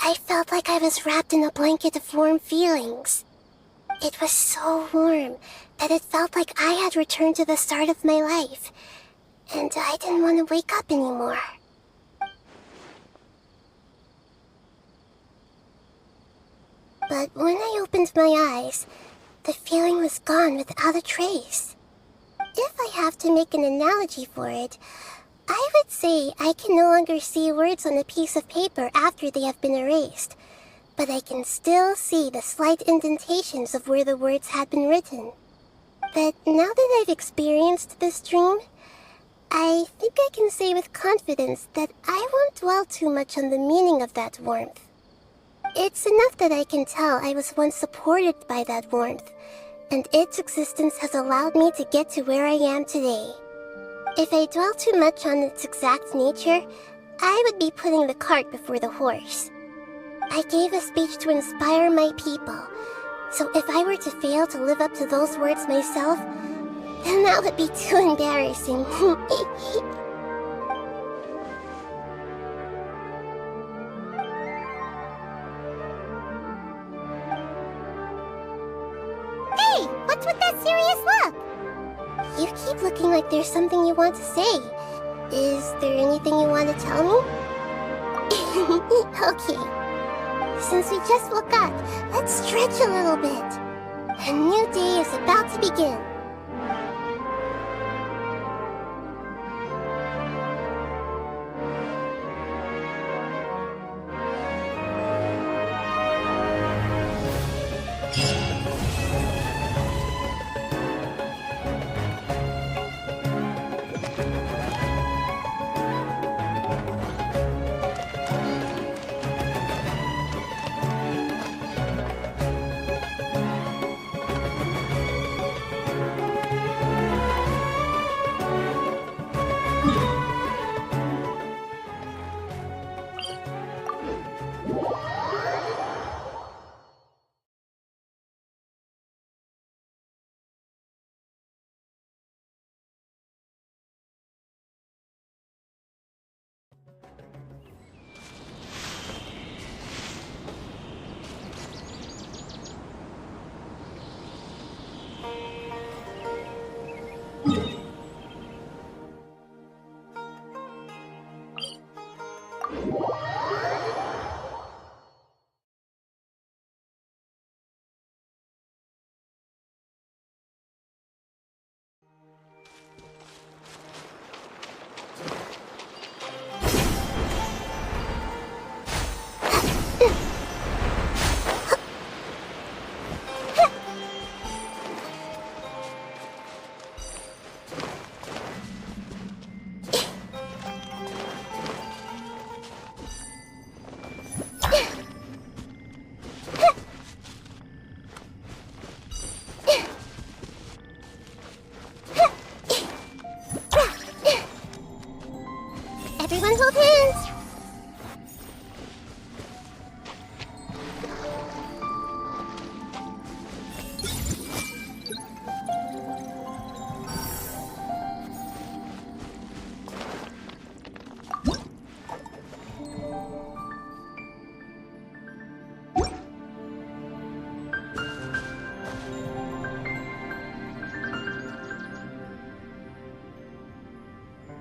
I felt like I was wrapped in a blanket of warm feelings. It was so warm that it felt like I had returned to the start of my life, and I didn't want to wake up anymore. But when I opened my eyes, the feeling was gone without a trace. If I have to make an analogy for it, I would say I can no longer see words on a piece of paper after they have been erased, but I can still see the slight indentations of where the words had been written. But now that I've experienced this dream, I think I can say with confidence that I won't dwell too much on the meaning of that warmth. It's enough that I can tell I was once supported by that warmth, and its existence has allowed me to get to where I am today. If I dwell too much on its exact nature, I would be putting the cart before the horse. I gave a speech to inspire my people, so if I were to fail to live up to those words myself, then that would be too embarrassing. Hey, what's with that serious look? You keep looking like there's something you want to say. Is there anything you want to tell me? Okay. Since we just woke up, let's stretch a little bit. A new day is about to begin. Everyone hold hands!